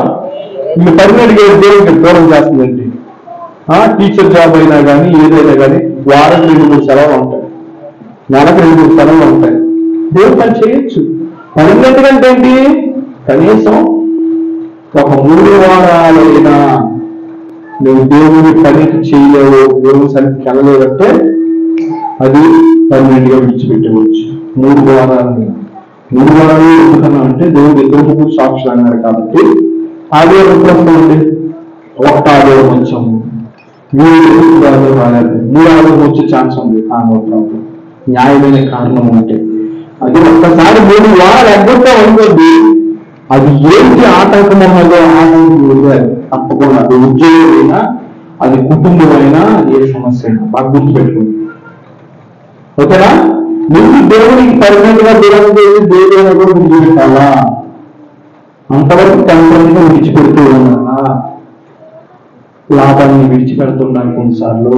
Speaker 1: మీరు పర్మనెంట్గా దేవునికి దూరం చేస్తుందండి. టీచర్ జాబ్ అయినా కానీ ఏదైనా కానీ వారానికి 2-3 సెలవులు ఉంటాయి, నెలకు 2-3 సెలవులు ఉంటాయి. దేవుని పని చేయొచ్చు. పర్మనెంట్గా అంటే ఏంటి? కనీసం ఒక 3 వారాలైనా నువ్వు దేవుని పనికి చేయలేవు, దేవుని సన్నిధికి వెళ్ళలేదంటే అది పర్మనెంట్గా విడిచిపెట్టవచ్చు. 3 వారాలైనా మూడు వారాలు ఎందుకన్నా అంటే దేవుడు ఇద్దరు సాక్షులు అన్నారు కాబట్టి ఆదివారం ఎప్పుడు వస్తామండి? ఒక్క ఆదివారం వచ్చాము, మూడు రాలేదు, మూడు ఆదివారం వచ్చే ఛాన్స్ ఉంది. న్యాయమైన కారణం అంటే అది ఒక్కసారి 3 వారాలు ఎగ్గొట్టా అనుకోండి, అది ఏంటి ఆటంకం ఉన్నదో ఆటంకం తప్పకుండా. అది ఉద్యోగమైనా, అది కుటుంబమైనా, ఏ సమస్య అయినా బాగా గుర్తుపెట్టుకుంది. ఓకేనా? నువ్వు దేవునికి పరిమితంగా దూరం చేసి దేవుని కూడా విడిచిపెట్టాలా? అంతవరకు టెంపరీగా విడిచిపెడుతూ ఉన్నా లాభాన్ని విడిచిపెడుతున్నాను కొన్నిసార్లు.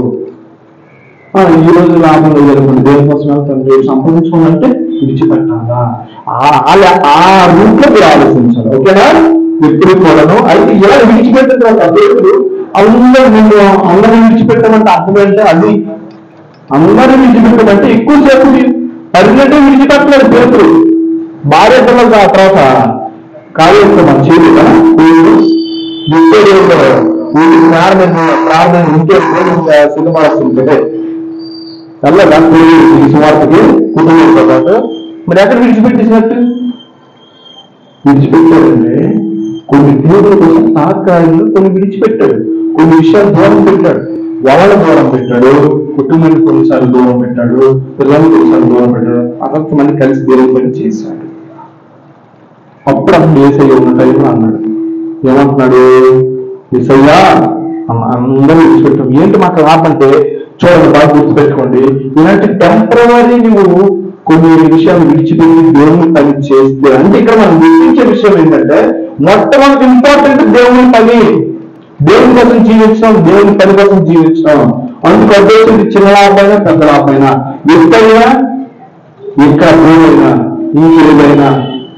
Speaker 1: ఈ రోజు లాభంలో జరుగుతుంది, దేవుని కోసం వెళ్తాను, సంపాదించుకోవాలంటే విడిచిపెట్టాలా? ఆ రూట్ లో మీరు ఆలోచించాలి. ఓకేనా? ఎప్పుడు కూడాను అయితే ఇలా విడిచిపెట్టిన తర్వాత దేవుడు అందరిని విడిచిపెట్టమంటే అర్థం అంటే అది అందరిని విడిచిపెట్టమంటే ఎక్కువసేపు పరిగెట్టే విడిచిపెట్టలేదు పేరు. భార్య పిల్లలు ఆ తర్వాత కాలేజీలో మన చేతిగా ప్రార్థన ఇంకే సినిమా వస్తుంటే చల్లగా సువార్తకి కుటుంబంతో పాటు మరి ఎక్కడ విడిచిపెట్టేసినట్టు? విడిచిపెట్టాడంటే కొన్ని దేవుల కోసం తాత్కాలికంగా కొన్ని విడిచిపెట్టాడు, కొన్ని విషయాలు దూరం పెట్టాడు. వాళ్ళ దూరం పెట్టాడు, కుటుంబానికి కొన్నిసార్లు దూరం పెట్టాడు, పిల్లల్ని కొన్నిసార్లు దూరం పెట్టాడు, అనంత మంది కలిసి దేవుని పని చేశాడు. అప్పుడు ఏసయ్య ఉన్న టైంలో అన్నాడు, ఏమంటున్నాడు? ఏసయ్యా అందరూ విడిచిపెట్టాం, ఏంటి మాకు లాభం అంటే చూడండి, బాగా గుర్తుపెట్టుకోండి, ఇలాంటి టెంపరరీ నువ్వు కొన్ని విషయాలు విడిచిపెట్టి దేవుని పని చేస్తే అంటే ఇక్కడ మనం గుర్తించే విషయం ఏంటంటే మొట్టమొదటి ఇంపార్టెంట్ దేవుని పని. దేవుని కోసం జీవించడం, దేవుని పని కోసం జీవించడం. అందుకు ఉద్దేశం చిన్న లాభమైనా పెద్ద లాభమైనా ఎక్కడైనా ఎక్కడ పోయినా ఇంకేదైనా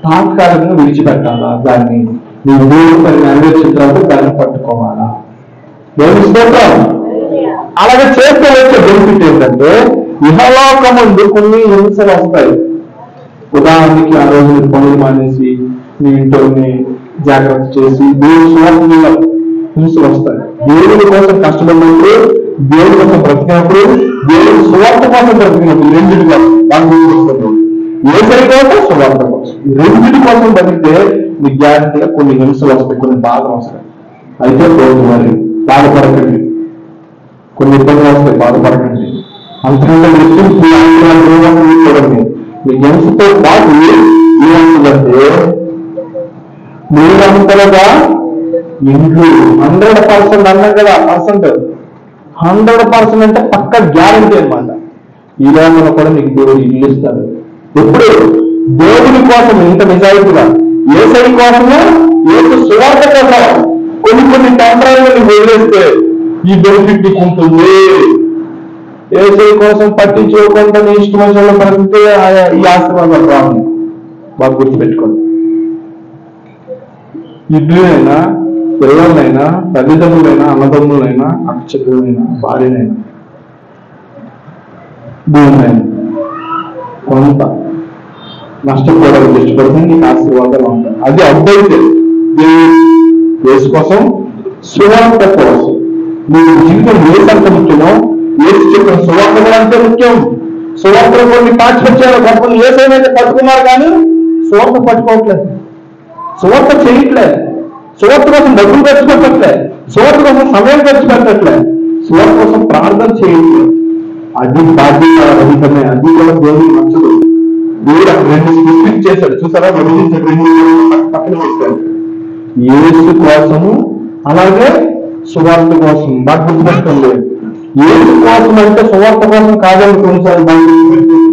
Speaker 1: తాత్కాలికంగా విడిచిపెట్టాలా? దాన్ని నువ్వు దేవుని పని నెరవేర్చిన తర్వాత దాన్ని పట్టుకోవాలా? ఏమిస్తాం? అలాగే చేస్తే వచ్చే బెనిఫిట్ ఏంటంటే ఇహలోకముందు కొన్ని హింసలు వస్తాయి. ఉదాహరణకి ఆ రోజు మీరు పనులు మానేసి మీ ఇంట్లోని జాగ్రత్త చేసి దేవుని స్వార్థంలో హింసలు వస్తాయి. దేవుడి కోసం కష్టపడినప్పుడు, దేవుడి కోసం బ్రతికినప్పుడు, దేవుడి స్వార్థ కోసం బ్రతికినప్పుడు రెండింటి కోసం బాగా ఏసరి కోసం స్వార్థ కోసం రెండింటి కోసం బతికితే మీ గ్యారంటీగా కొన్ని హింసలు వస్తాయి, కొన్ని బాధలు వస్తాయి. అయితే రోజు మరి బాధపడకండి, కొన్ని ఇబ్బందులు వస్తాయి, బాధపడకండి. అంతకంటే చూడండి, మీ హింసతో పాటు ఏమంటుందంటే మీరంతలుగా ఇండ్లు 100% అన్నాం కదా, 100% అంటే పక్క గ్యారంటీ అనమాట. ఈ లోకంలో కూడా మీకు దేవుడు ఇల్లు ఇస్తాడు. ఎప్పుడు దేవుడి కోసం ఇంత నిజాయితీగా, ఏసై కోసము, ఏసు సువార్త కోసం కొన్ని టెంపరీగా వదిలేస్తే ఈ బెనిఫిట్ నీకు ఉంటుంది. ఏసై కోసం పట్టించుకోకుండా నీ ఇష్టం వచ్చిన పరిస్థితి ఈ ఆశీర్వాదం రావు. బాగా గుర్తుపెట్టుకోండి. ఇడ్లైనా, పిల్లలైనా, తల్లిదండ్రులైనా, అన్నదమ్ములైనా, అక్షకులైనా, భార్యనైనా, భూమినైనా కొంత నష్టపోవడానికి ఇష్టపడితే నీకు ఆశీర్వాదాలు ఉంటాయి. అది అబ్బైతే యేసు కోసం, సువార్త కోసం నీకు జీవితం ఏసంత ముఖ్యమో ఏసు చెప్పిన సువార్త కూడా అంతే ముఖ్యం. సువార్తలో కొన్ని పాఠ్యపత్యాలు కొంతమంది ఏసైతే పట్టుకున్నారు కానీ సువార్త పట్టుకోవట్లేదు, సువార్త చేయట్లేదు, సువార్త కోసం డబ్బులు ఖర్చు పెట్టట్లే, సువార్త కోసం సమయం ఖర్చు పెట్టట్లే, సువార్త కోసం ప్రార్థన చేయట్లేదు. అది బాధ్యత రహితమే, అది కూడా దేవుడికి నచ్చదు. దేవుడు అక్కడ 2 స్పెసిఫిక్ చేశాడు, చూసారా? పక్కన పెట్టాడు, యేసు కోసము అలాగే సువార్త కోసం. బాగా గుర్తుపెట్టుకోండి, యేసు కోసం అంటే సువార్త కోసం కాదని కొన్నిసార్లు బాగా గుర్తుపెట్టుకోండి.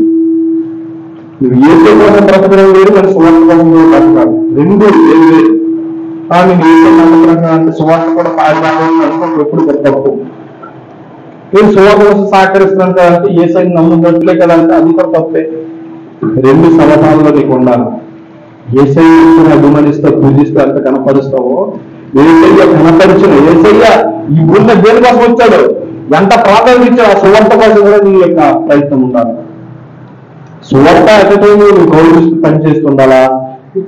Speaker 1: నువ్వు యేసు కోసం బ్రతకడం వేరు, మరి సువార్త కోసం బ్రతకాలి, రెండు వేరు. నేను యేసు నమ్మకంగా అంటే సువార్త కూడా పాల్గొనాలని అనుకోండి, ఎప్పుడు తప్పు. నేను సువార్త కోసం సహకరిస్తున్నాను కదంటే యేసుని నమ్మున్నట్లే కదంటే అది కూడా తప్పే. 2 సమపాలలో నీకు ఉండాలి. యేసయ్యని అభిమానిస్తా, పూజిస్తా, అంత కనపరుస్తావో, యేసయ్య కనపరిచిన యేసయ్య ఈ ఊళ్ళో దేని కోసం వచ్చాడు, ఎంత ప్రాధాన్యత ఇచ్చాడు, ఆ సువార్త కోసం కూడా నీ యొక్క ప్రయత్నం ఉండాలి. సువార్త ఎక్కడో నువ్వు గౌరవిస్తూ పనిచేస్తుండాలా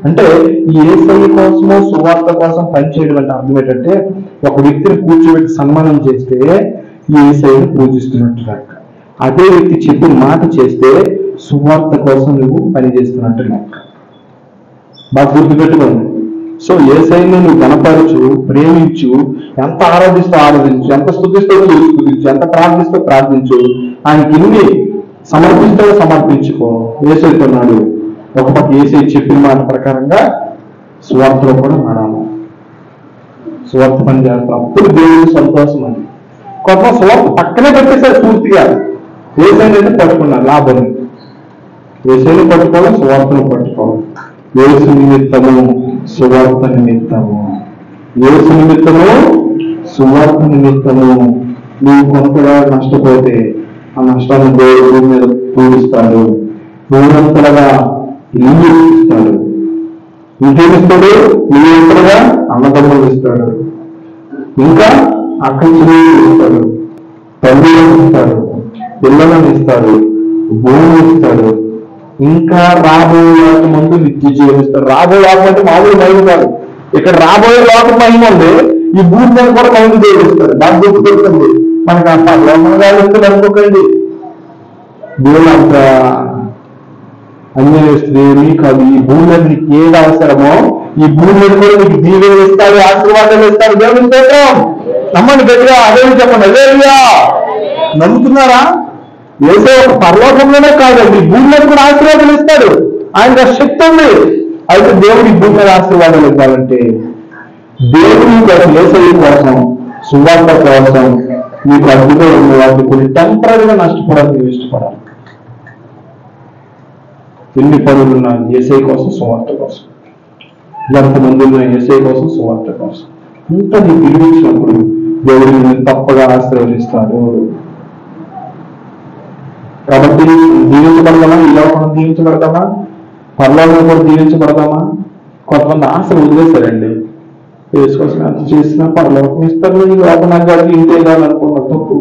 Speaker 1: అంటే ఈ యేసయ్య కోసమో సువార్త కోసం పనిచేయడం అంటే అర్థం ఏంటంటే ఒక వ్యక్తిని కూర్చోబెట్టి సన్మానం చేస్తే ఈ యేసయ్యని పూజిస్తున్నట్టు లెక్క. అదే వ్యక్తి చెప్పిన మాట చేస్తే సువార్త కోసం నువ్వు పని చేస్తున్నట్టు లెక్క. బాగా గుర్తుపెట్టుకోండి. సో యేసయ్యని నువ్వు గణపరచు, ప్రేమించు, ఎంత ఆరాధిస్తూ ఆరాధించు, ఎంత స్తుతిస్తూ స్తుతించు, ఎంత ప్రార్థిస్తూ ప్రార్థించు, ఆయనకి ఇన్ని సమర్పిస్తూ సమర్పించుకో. యేసయ్యతున్నాడు. ఒక పక్క యేసయ్య చెప్పిన మాట ప్రకారంగా స్వార్థలో కూడా నడాలి. స్వార్థ పని చేస్తాం, అప్పుడు దేవుడికి సంతోషం. అది కొంత స్వార్థ పక్కనే పెట్టేసారు పూర్తిగా. యేసయ్యని పట్టుకున్నారు, లాభం. యేసయ్యని పట్టుకోవాలి, స్వార్థను పట్టుకోవాలి. యేసు నిమిత్తము సువార్త నిమిత్తము, యేసు నిమిత్తము సువార్త నిమిత్తము నువ్వు కొంతగా నష్టపోతే ఆ నష్టాన్ని దేవుడి మీద పూజిస్తాడు. నూరంతలుగా ఇల్లు ఇస్తాడు. ఇంకేమిస్తాడు? నూరంతలుగా అన్నదమ్ములు ఇస్తాడు, ఇంకా అక్క చెల్లెలు ఇస్తాడు, తల్లిని ఇస్తాడు, పిల్లలను ఇస్తాడు, భూమిని ఇస్తాడు, ఇంకా రాబోయే వాటి ముందు నిత్య జీవిస్తాడు. రాబోయే వాటి అంటే మామూలు మహిమ కాదు. ఇక్కడ రాబోయే వాటి మహిమ ఉంది, ఈ భూమి మీద కూడా మహిమ దేవుడిస్తాడు. దాని గుర్తుపెడుతుంది. మనకు అంత లోకంగా ఎందుకు అనుకోకండి. దేవుడు అంత అన్యాయస్తుంది ఏమీ కాదు. ఈ భూమి మీద నీకు ఏది అవసరమో ఈ భూమి మీద కూడా నీకు దీవెన ఇస్తాడు, ఆశీర్వాదాలు ఇస్తాడు. దేవుని స్తోత్రం. నమ్మండి గట్టిగా, అదే చెప్పండి. అదేయ్యా, నమ్ముతున్నారా? ఏదో ఒక పరలోకంలోనే కాదండి, భూమి మీద కూడా ఆశీర్వాదాలు ఇస్తాడు. ఆయనకు శక్తి ఉంది. అయితే దేవుడి భూమి మీద ఆశీర్వాదాలు ఇవ్వాలంటే దేవుడి కోసం, యేసయ్య కోసం, సువార్త కోసం మీకు అడ్డుగా ఉన్న వాటిని కొన్ని టెంపరీగా నష్టపోవడానికి ఇష్టపడాలి. ఎన్ని పనులు ఉన్నాయి యేసయ్య కోసం, సువార్త కోసం. ఎంతమంది ఉన్నాయి యేసయ్య కోసం, సువార్త కోసం. ఇంత నీ పిలిపించినప్పుడు దేవుడిని తప్పగా ఆశీర్వదిస్తాడు. కాబట్టి దీవించబడదామా? ఈ లోకంలో దీవించబడదామా? పరలోకంలో కూడా దీవించబడదామా? కొంతమంది ఆశలు వదిలేశారండి. యేసు కోసం ఎంత చేసినా పరలోకం ఇస్తారు, ఈ లోకం నాకు వాడికి ఇంతే కావాలనుకున్న తప్పు.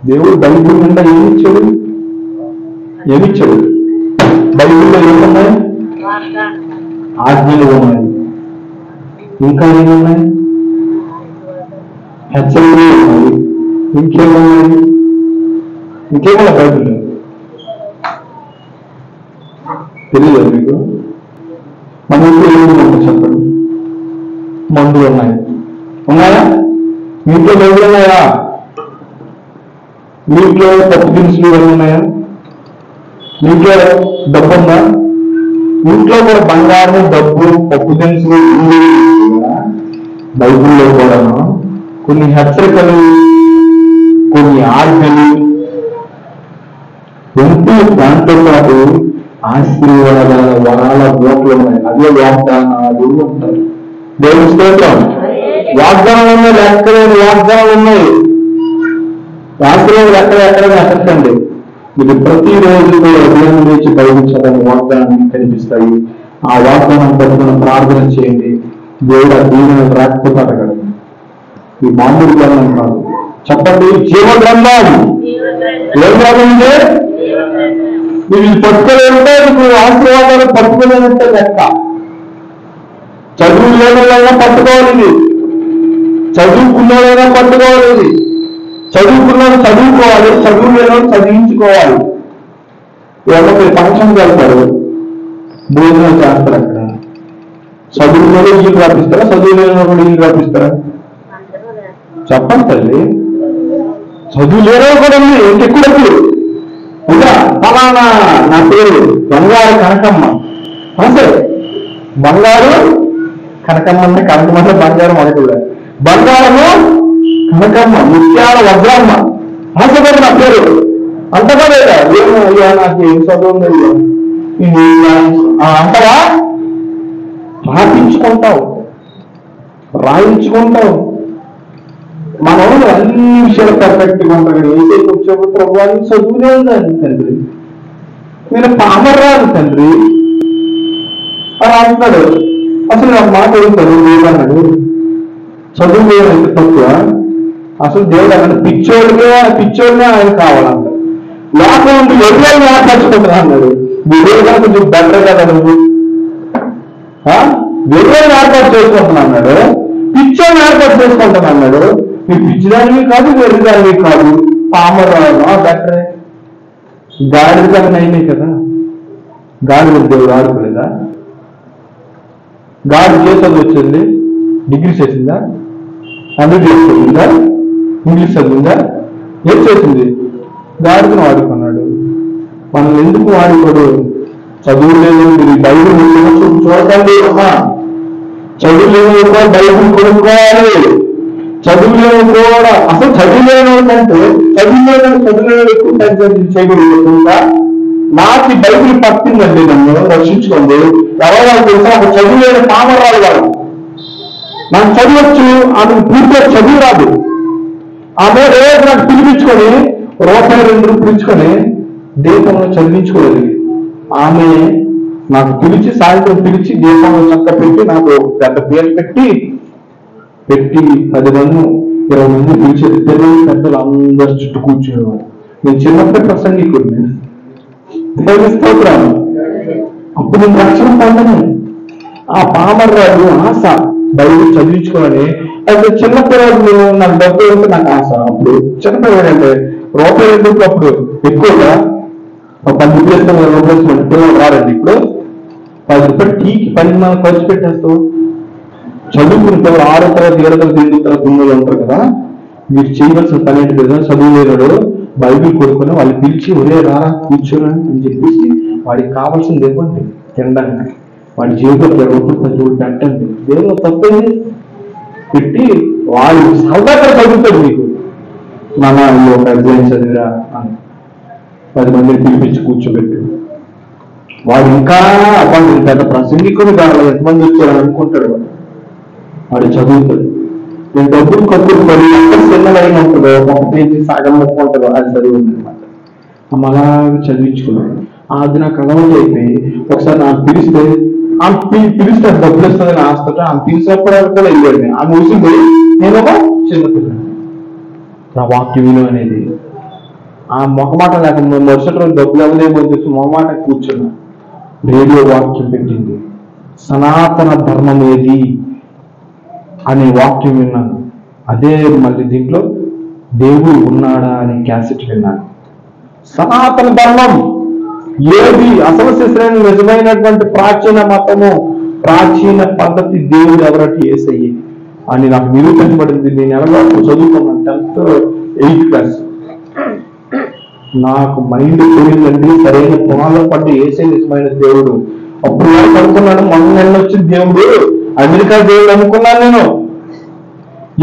Speaker 1: దేవుడు బైబిల్ నిండా ఏమిచ్చాడు? ఏమిచ్చాడు? బైబిల్లో ఏమున్నాయి? ఆజ్ఞలు ఉన్నాయి, ఇంకా ఏమున్నాయి? హెచ్చరికలు ఉన్నాయి, ఇంకేమున్నాయి? ఇంకేమన్నా బైబిల్ తెలియదు మీకు? మన ఇంట్లో ఏముందంటే చెప్పండి. మందులు ఉన్నాయి, ఉన్నాయా? మీ ఇంట్లో బైబిల్ ఉన్నాయా? మీ ఇంట్లో పప్పు దినుసులు ఇవన్నీ ఉన్నాయా? మీ ఇంట్లో డబ్బు ఉందా? ఇంట్లో కూడా బంగారం, డబ్బు, పప్పు దినుసులు బైబిల్లో కూడా కొన్ని హెచ్చరికలు, కొన్ని ఆజ్ఞలు ఉంటూ దాంతో పాటు ఆశీర్వాదాల వరాల ఓట్లు ఉన్నాయి. అదే వాగ్దానాలు ఉంటారు. దేవుని స్తోత్రం. వాగ్దానాలు ఉన్నాయి, లెక్కలేని వాగ్దానాలు ఉన్నాయి. ఆశీర్వాదాలు ఎక్కడ ఎక్కడికండి. ఇది ప్రతిరోజు ఉదయం నుంచి బయలుదేరని వాగ్దానాన్ని కనిపిస్తాయి. ఆ వాగ్దానం పట్టుకుని ప్రార్థన చేయండి. దేవుడు ఆ దీవెన రాకపోతే అడగడు. ఈ మామూలు గ్రంథం కాదు. చెప్పండి, జీవ గ్రంథం. ఏం గ్రంథం అంటే ఇవి పట్టుకోలేదంటే నువ్వు ఆశీర్వాదాలు పట్టుకోలేదంటే లెక్క. చదువు లేనైనా పట్టుకోవాలి, చదువుకున్నదైనా పట్టుకోవాలి. చదువుకున్నాడు చదువుకోవాలి, చదువు లేని చదివించుకోవాలి. ఎవరికి ఫంక్షన్కి వెళ్తారు, భోజనం చేస్తారు. అక్కడ చదువులో ఇల్లు రాపిస్తారా? చదువు లేని కూడా ఇల్లు రాపిస్తారా? చెప్పండి తల్లి. చదువు లేనో కూడా ఇంకెక్కువ ఇంకా ఫలానా నా పేరు బంగారు కనకమ్మ. సరే, బంగారు కనకమ్మ, కనకమ్మ బంగారం మొదటి బంగారము కనకమ్మ, ముత్యాల వజ్రమ్మ. ఆశపడి నా పేరు అంతగా లేదా? ఏమో అయ్యా నాకు ఏం చదువు అంతగా రాయించుకుంటావు, రాయించుకుంటావు. మనం అన్ని విషయాలు పర్ఫెక్ట్ గా ఉంటారు. ఏదైతే వచ్చేప్పుడు ప్రభుత్వానికి చదువునే ఉందండి తండ్రి, నేను పామర్ రాదు తండ్రి అని అంటున్నాడు. అసలు నాకు మాట ఏం చదువు లేదన్నాడు. చదువు లేదంటే తక్కువ. అసలు దేవుడు అన్నాడు పిచ్చోడినే ఆయన కావాలంట. లోకం నుండి ఎవరైనా ఏర్పరచుకుంటున్నా అన్నాడు. దేవుడుగా కొంచెం బెటర్ కదా నువ్వు, ఎవరైనా ఏర్పాటు చేసుకుంటున్నా అన్నాడు. పిచ్చోని ఏర్పాటు చేసుకుంటున్నా అన్నాడు. నీ పిచ్చిదానివి కాదు, వెర్రిదానివి కాదు, పామరాలు బెటరే. గాడిద కన్నా అయినాయి కదా. గాడిద దేవుడు ఆడుకోలేదా? గాడికి ఏ చదువు వచ్చింది? డిగ్రీ చేసిందా? MBBS చదివిందా? ఇంగ్లీష్ చదివిందా? ఏం చేసింది? గాడిని వాడుకున్నాడు. మనల్ని ఎందుకు వాడుకోడు? చదువు లేదు, మీరు బైబిల్ చూడండి అమ్మా. చదువు లేని కూడా బైబిల్ కొనుక్కోవాలి. చదువు లేని కూడా అసలు చదువు లేని అంటే చదువు ఎక్కువ టెన్షన్ చేయకూడదుగా. నాకు ఈ బైబిల్ పట్టిందండి, నన్ను రక్షించుకోండి. ఎవరో తెలుసా? ఒక చదువు లేని పామరాలు వాడు. నాకు చదివచ్చు, ఆమెకు పూర్తిగా చదువు రాదు. ఆమె రోజు నాకు పిలిపించుకొని ₹2 ఇచ్చుకొని దీపంలో చదివించుకోలేదు. ఆమె నాకు పిలిచి సాయంత్రం పిలిచి దీపంలో చక్క పెట్టి నాకు పెద్ద పేరు పెట్టి 10 మంది 20 మంది పిలిచేది. పెద్దలు అందరు చుట్టూ కూర్చునేవారు. నేను చిన్నప్పటి ప్రసంగికుడిని. స్తోత్రాలు. అప్పుడు నేను రక్షణ పొందను. ఆ పామర్రాజు ఆశ బైబిల్ చదివించుకోవాలని. అయితే చిన్నపిల్లలు నేను నాకు డబ్బులు అంటే నాకు ఆశ. అప్పుడు చిన్నపిల్లలు అంటే ₹2 అప్పుడు ఎక్కువగా ₹10 పిల్లలు రారండి. ఇప్పుడు ₹10 టీకి 10 మంది ఖర్చు పెట్టేస్తావు. చదువుకుని పిల్లలు 6వ తరగతి 7వ తరగతి 8వ తరగతి ఉంటారు కదా. మీరు చేయవలసిన పని ఏంటి కదా? చదువు లేనాడు బైబిల్ కొడుకొని వాళ్ళు పిలిచి ఒరే రారా కూర్చోరా అని చెప్పేసి వాడికి కావాల్సింది ఇవ్వండి. తినడానికి వాడి జీవితంలో ₹10 పెట్టండి. దేవుడు తప్పేది పెట్టి వాడు సరదాగా చదువుతాడు. మీకు నాన్న ఒక అధ్యాయం చదివిరా అని 10 మందిని పిలిపించి కూర్చోబెట్టు. వాడు ఇంకా అబ్బాయి పెద్ద ప్రసంగికుడు కావాలి, ఎంతమంది వచ్చారని అనుకుంటాడు. వాడు చదువుతాడు. నేను డబ్బులు ఖర్చు పడి ఎక్కడ చిన్నదైన ఉంటుందో ఒక పేజీ సగం ముక్క ఉంటుందో అది చదివింది అనమాట. అలా చదివించుకున్నాడు. అది నాకు అలవాటు అయిపోయి ఒకసారి నాకు పిలిస్తే పిలిస్తే డబ్బులు ఇస్తుందని ఆస్తుంటే ఆమె పిలిచినప్పుడు కూడా వెళ్ళాడు. ఆమె ఊసిపోయి నేనేమో చిన్నపిల్లాడు. నా వాక్య విలువ అనేది ఆ మొహమాట లేకుండా మరుసటి రోజు డబ్బులు ఎవరేమో చెప్పి మొహమాట కూర్చున్నా. రేడియో వాక్యం పెట్టింది. సనాతన ధర్మం ఏది అనే వాక్యం విన్నాను. అదే మళ్ళీ దీంట్లో దేవుడు ఉన్నాడా అనే క్యాసెట్ విన్నాను. సనాతన ధర్మం ఏది, అసలు శిశ్రేణి నిజమైనటువంటి ప్రాచీన మతము, ప్రాచీన పద్ధతి దేవుడు ఎవరికి యేసయ్య అని నాకు నిరూపించబడింది. నేను ఎవరో చదువుకున్నాను 10th 8th క్లాస్. నాకు మైండ్ పోయిందండి. సరైన పునాదులు పడ్డ యేసయ్య నిజమైన దేవుడు. అప్పుడు అనుకున్నాను మొన్న వచ్చిన దేవుడు అమెరికా దేవుడు అనుకున్నాను నేను.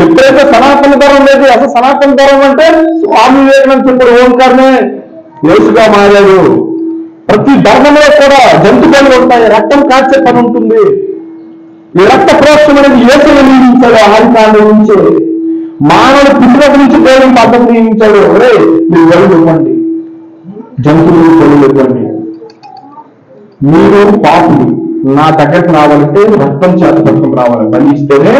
Speaker 1: ఎప్పుడైతే సనాతన ధర్మం లేదు, అసలు సనాతన ధర్మం అంటే స్వామి వివేకానంద చెప్పాడు ఓంకారమే యేసుగా మారాడు. ప్రతి ధర్మంలో కూడా జంతు బలులు ఉంటాయి, రక్తం కాచే పని ఉంటుంది. ఈ రక్త ప్రోక్షం అనేది యేసుని నియమించాడు. ఆదికాండం నుంచి మానవుడు పుట్టినప్పటి నుంచి దేవుని పద్ధతి నియమించాడు. ఒరే మీరు బలులు ఇవ్వండి, జంతువులు బలులు ఇవ్వండి. మీరు పాపులు నా దగ్గరకు రావాలంటే రక్తం చేత పట్టుకుని రావాలి. బలిస్తేనే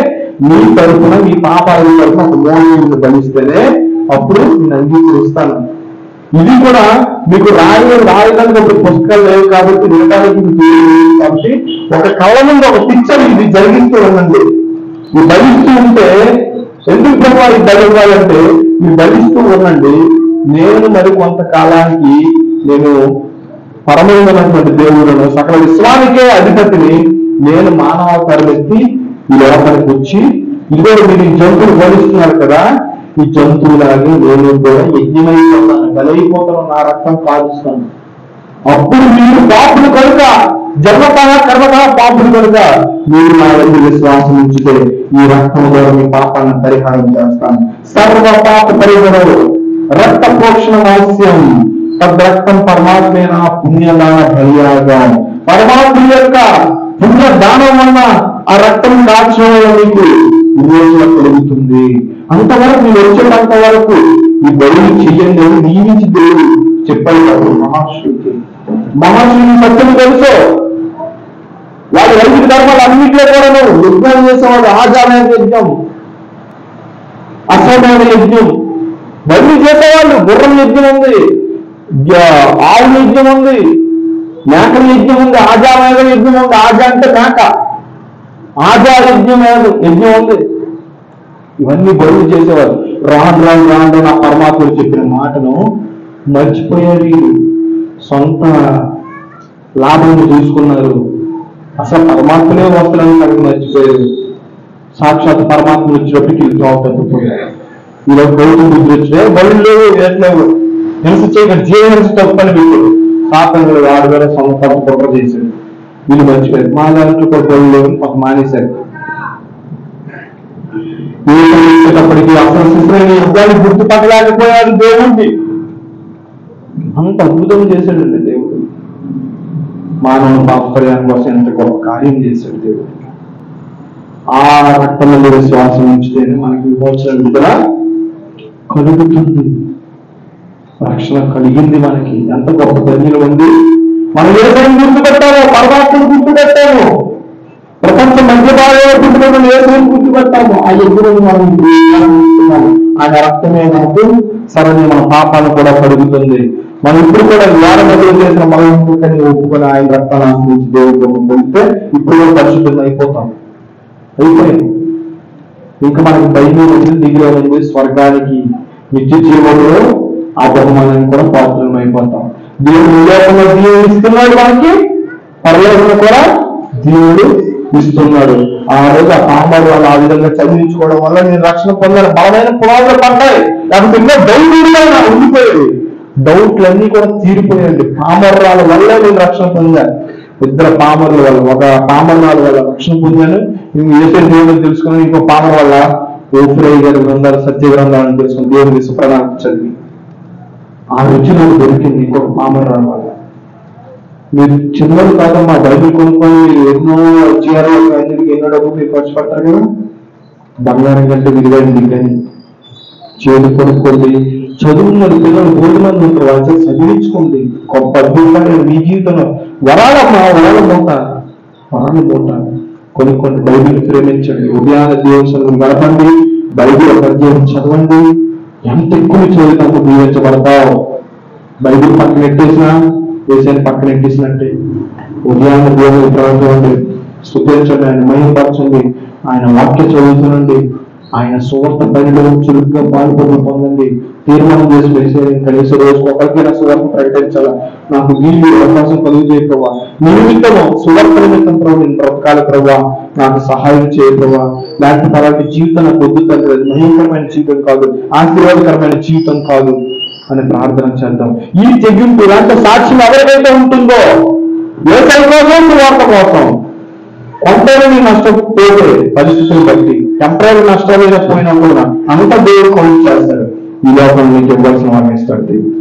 Speaker 1: మీ తరఫున మీ పాపాల తరఫున ఒక మోహన్ బలిస్తేనే అప్పుడు నేను అంగీకరిస్తాను. ఇది కూడా మీకు రాయడానికి ఒక పుస్తకాలు లేవు కాబట్టి వినడానికి కాబట్టి ఒక కళ నుండి ఒక పిక్చర్ ఇది జరిగిస్తూ ఉండండి. ఈ బలిస్తూ ఉంటే ఎందుకు ప్రభావ ఇది బలివ్వాలంటే మీరు బలిస్తూ ఉండండి. నేను మరి కొంతకాలానికి నేను పరమైనటువంటి దేవుడును సకల విశ్వానికే అధిపతిని నేను మానవాకారం ఎత్తి ఈ లోకానికి వచ్చి ఇదిగో మీరు ఈ జంతువులు బలిస్తున్నారు కదా, ఈ జంతువులాగే నేను కూడా యజ్ఞమైపోతాను, బలైపోతాను, నా రక్తం కాలుస్తాను. అప్పుడు మీరు పాపులు కనుక జన్మతః కర్మతః పాపులు కనుక మీరు నా దగ్గర విశ్వాసం ఉంచితే ఈ రక్తం ద్వారా మీ పాపాలను పరిహారం చేస్తాను. సర్వ పాప పరిహారం రక్త పోషణ అవశ్యం. తద్రక్తం పరమాత్మైన పుణ్యదాన బలియాగం. పరమాత్మ యొక్క పుణ్య దానం వల్ల ఆ రక్తం కాల్చడం వల్ల మీకు విమోచన కలుగుతుంది. అంతవరకు మీరు వచ్చేటంత వరకు ఈ బలులు చెయ్యండి అని నియమించి దేవుడు చెప్పాడు మహర్షులకి. మహర్షులు సత్యం తెలుసు. వాళ్ళు 5 ధర్మాలు అన్నింటిలో కూడా యజ్ఞం చేసేవాడు. ఆచారమైన యజ్ఞం, అసమైన యజ్ఞం, బలి చేసేవాళ్ళు. గుర్రం యజ్ఞం ఉంది, ఆవు యజ్ఞం ఉంది, మేకల యజ్ఞం ఉంది, ఆజామేద యజ్ఞం ఉంది. ఆజా అంటే మేక, ఆజా యజ్ఞం ఉంది. ఇవన్నీ బరువు చేసేవారు. రాను నా పరమాత్ముడు చెప్పిన మాటను మర్చిపోయారు. సొంత లాభం చూసుకున్నారు. అసలు పరమాత్మనే వస్తున్నాను నాకు మర్చిపోయారు. సాక్షాత్ పరమాత్మ వచ్చినప్పటికి వెళ్తూ అవుతారు. ఈరోజు గౌతమ బుద్ధుడు వచ్చినా బళ్ళు లేవు, ఏట్లేవు, హింస చేయకుండా జీవహింస తప్పని వీళ్ళు సాతంగా వాడు వేరే సంవత్సరం కుట్ర చేశాడు. వీళ్ళు మర్చిపోయారు. మా దాంట్లో కూడా బళ్ళు లేవు, మాకు మానేశారు. వచ్చేటప్పటికి అసలు శిశువుని యుద్ధాన్ని గుర్తుపట్టలేకపోయాడు దేవుడిని. అంత అద్భుతం చేశాడండి దేవుడు. మానవ పాపర్యాన్ని కోసం ఎంత గొప్ప కార్యం చేశాడు దేవుడు. ఆ రక్తంలో విశ్వాసం ఉంచితేనే మనకి విమోచన విడుదల కలుగుతుంది, రక్షణ కలిగింది. మనకి ఎంత గొప్ప ధన్యులు ఉంది. మనం ఏదైనా గుర్తుపెట్టాము, పరమాత్మను గుర్తుపెట్టాము, ప్రపంచ మధ్య భాగంలో గుర్తుపెట్టాము, ఏదైనా గుర్తుపెట్టాము. ఆ ఎదురు మనం ఆయన రక్తమే మనకు సరైన మన పాపాలను కూడా కడుగుతుంది. మనం ఇప్పుడు కూడా జ్ఞానమతులు చేసిన మనం ఒప్పుకొని ఆయన రక్తాన్ని ఆశ్రయించి దేవుడితో పొందితే ఇప్పుడు కూడా పరిశుద్ధం అయిపోతాం. అయిపోయాయి. ఇంకా మనకి బైబిల్ ఉంది, దిగిలో ఉంది, స్వర్గానికి నిత్య జీవంలో ఆ బహుమానాన్ని కూడా పాత్రలు అయిపోతాం. దేవుడు లోకంలో దీవుడు ఇస్తున్నాడు, మనకి పరలోకంలో కూడా దీవుడు ఇస్తున్నాడు. ఆ రోజు ఆ పామాడు వాళ్ళు ఆ విధంగా చదివించుకోవడం వల్ల నేను రక్షణ పొందాను. బలమైన పునాదులు పడ్డాయి. లేకపోతే ఇంకా డౌట్ ఉండిపోయాడు. డౌట్లన్నీ కూడా తీరిపోయాయండి. పామర్రాల వల్ల నేను రక్షణ పొందాను. ఇద్దరు పామర్ల వల్ల, ఒక పామర్రాల వల్ల రక్షణ పొందాను. ఏసే దేవుడు తెలుసుకుని ఇంకో పామర్ వల్ల ఓఫ్రై గారి గ్రంథాలు, సత్య గ్రంథాలను తెలుసుకుని దేవుని విశ్వప్రదానం చదివి ఆ రుచి నాకు దొరికింది ఇంకొక పామర్రాల వల్ల. మీరు చిన్నలు కాదమ్మా, బైబిల్ కొనుక్కొని ఎన్నో వచ్చారో ఎన్నో డబ్బు మీరు ఖర్చు పడతారు కదా. బంగారం కంటే విలువైంది కానీ చేతి కొనుక్కోండి. చదువున్న పిల్లలు బోధి మంది ఉంటారు, వాళ్ళ చదివించుకోండి. గొప్ప అద్భుతమైన మీ జీవితంలో వరాలమ్మా, వరాల మూట, వరాల మూట కొనుక్కోండి. బైబిల్ ప్రేమించండి. ఉదయాన్నే దేవుని సన్నిధిలో గడపండి. బైబిల్ అధ్యాయం చదవండి. ఎంత ఎక్కువ చదువుతాము దీవించబడతావు. బైబిల్ పక్కన ఎట్టేసినా దేశాన్ని పక్కన ఎట్టేసినట్టే. ఉదయాన్నే దేవుని ప్రవర్తించండి, స్తుతించండి, ఆయన మహిమపరచండి, ఆయన వాక్య చదువుతుండండి, ఆయన సువార్త పనిలో చురుగ్గా పాల్గొని పొందండి. తీర్మానం చేసి వేసే కనీసం రోజుకు ఒకరికైనా సువార్త ప్రకటించాలా, నాకు వీళ్ళు అవకాశం కలుగు చేయకపోవా, నిమిత్తము సువార్త నిమిత్తం ప్రభు నేను బ్రతకాల ప్రభావ, నాకు సహాయం చేయకపోవా. లేకపోతే అలాంటి జీవితం నాకు వద్దు తండ్రి, భయంకరమైన జీవితం కాదు, ఆశీర్వాదకరమైన జీవితం కాదు అని ప్రార్థన చేద్దాం. ఈ తెగింపు ఇలాంటి సాక్ష్యం ఎవరికైతే ఉంటుందో ఏ కోసం సువార్త కోసం టెంపరీ నష్టం పోతే పరిస్థితులు బట్టి టెంపరీ నష్టాలు పోయినా కూడా అంత దేవుడు కౌంట్ చేస్తాడు. ఈ లోపల నీకు ఇవ్వాల్సిన వాడిని ఇస్తాడు. దేవుడు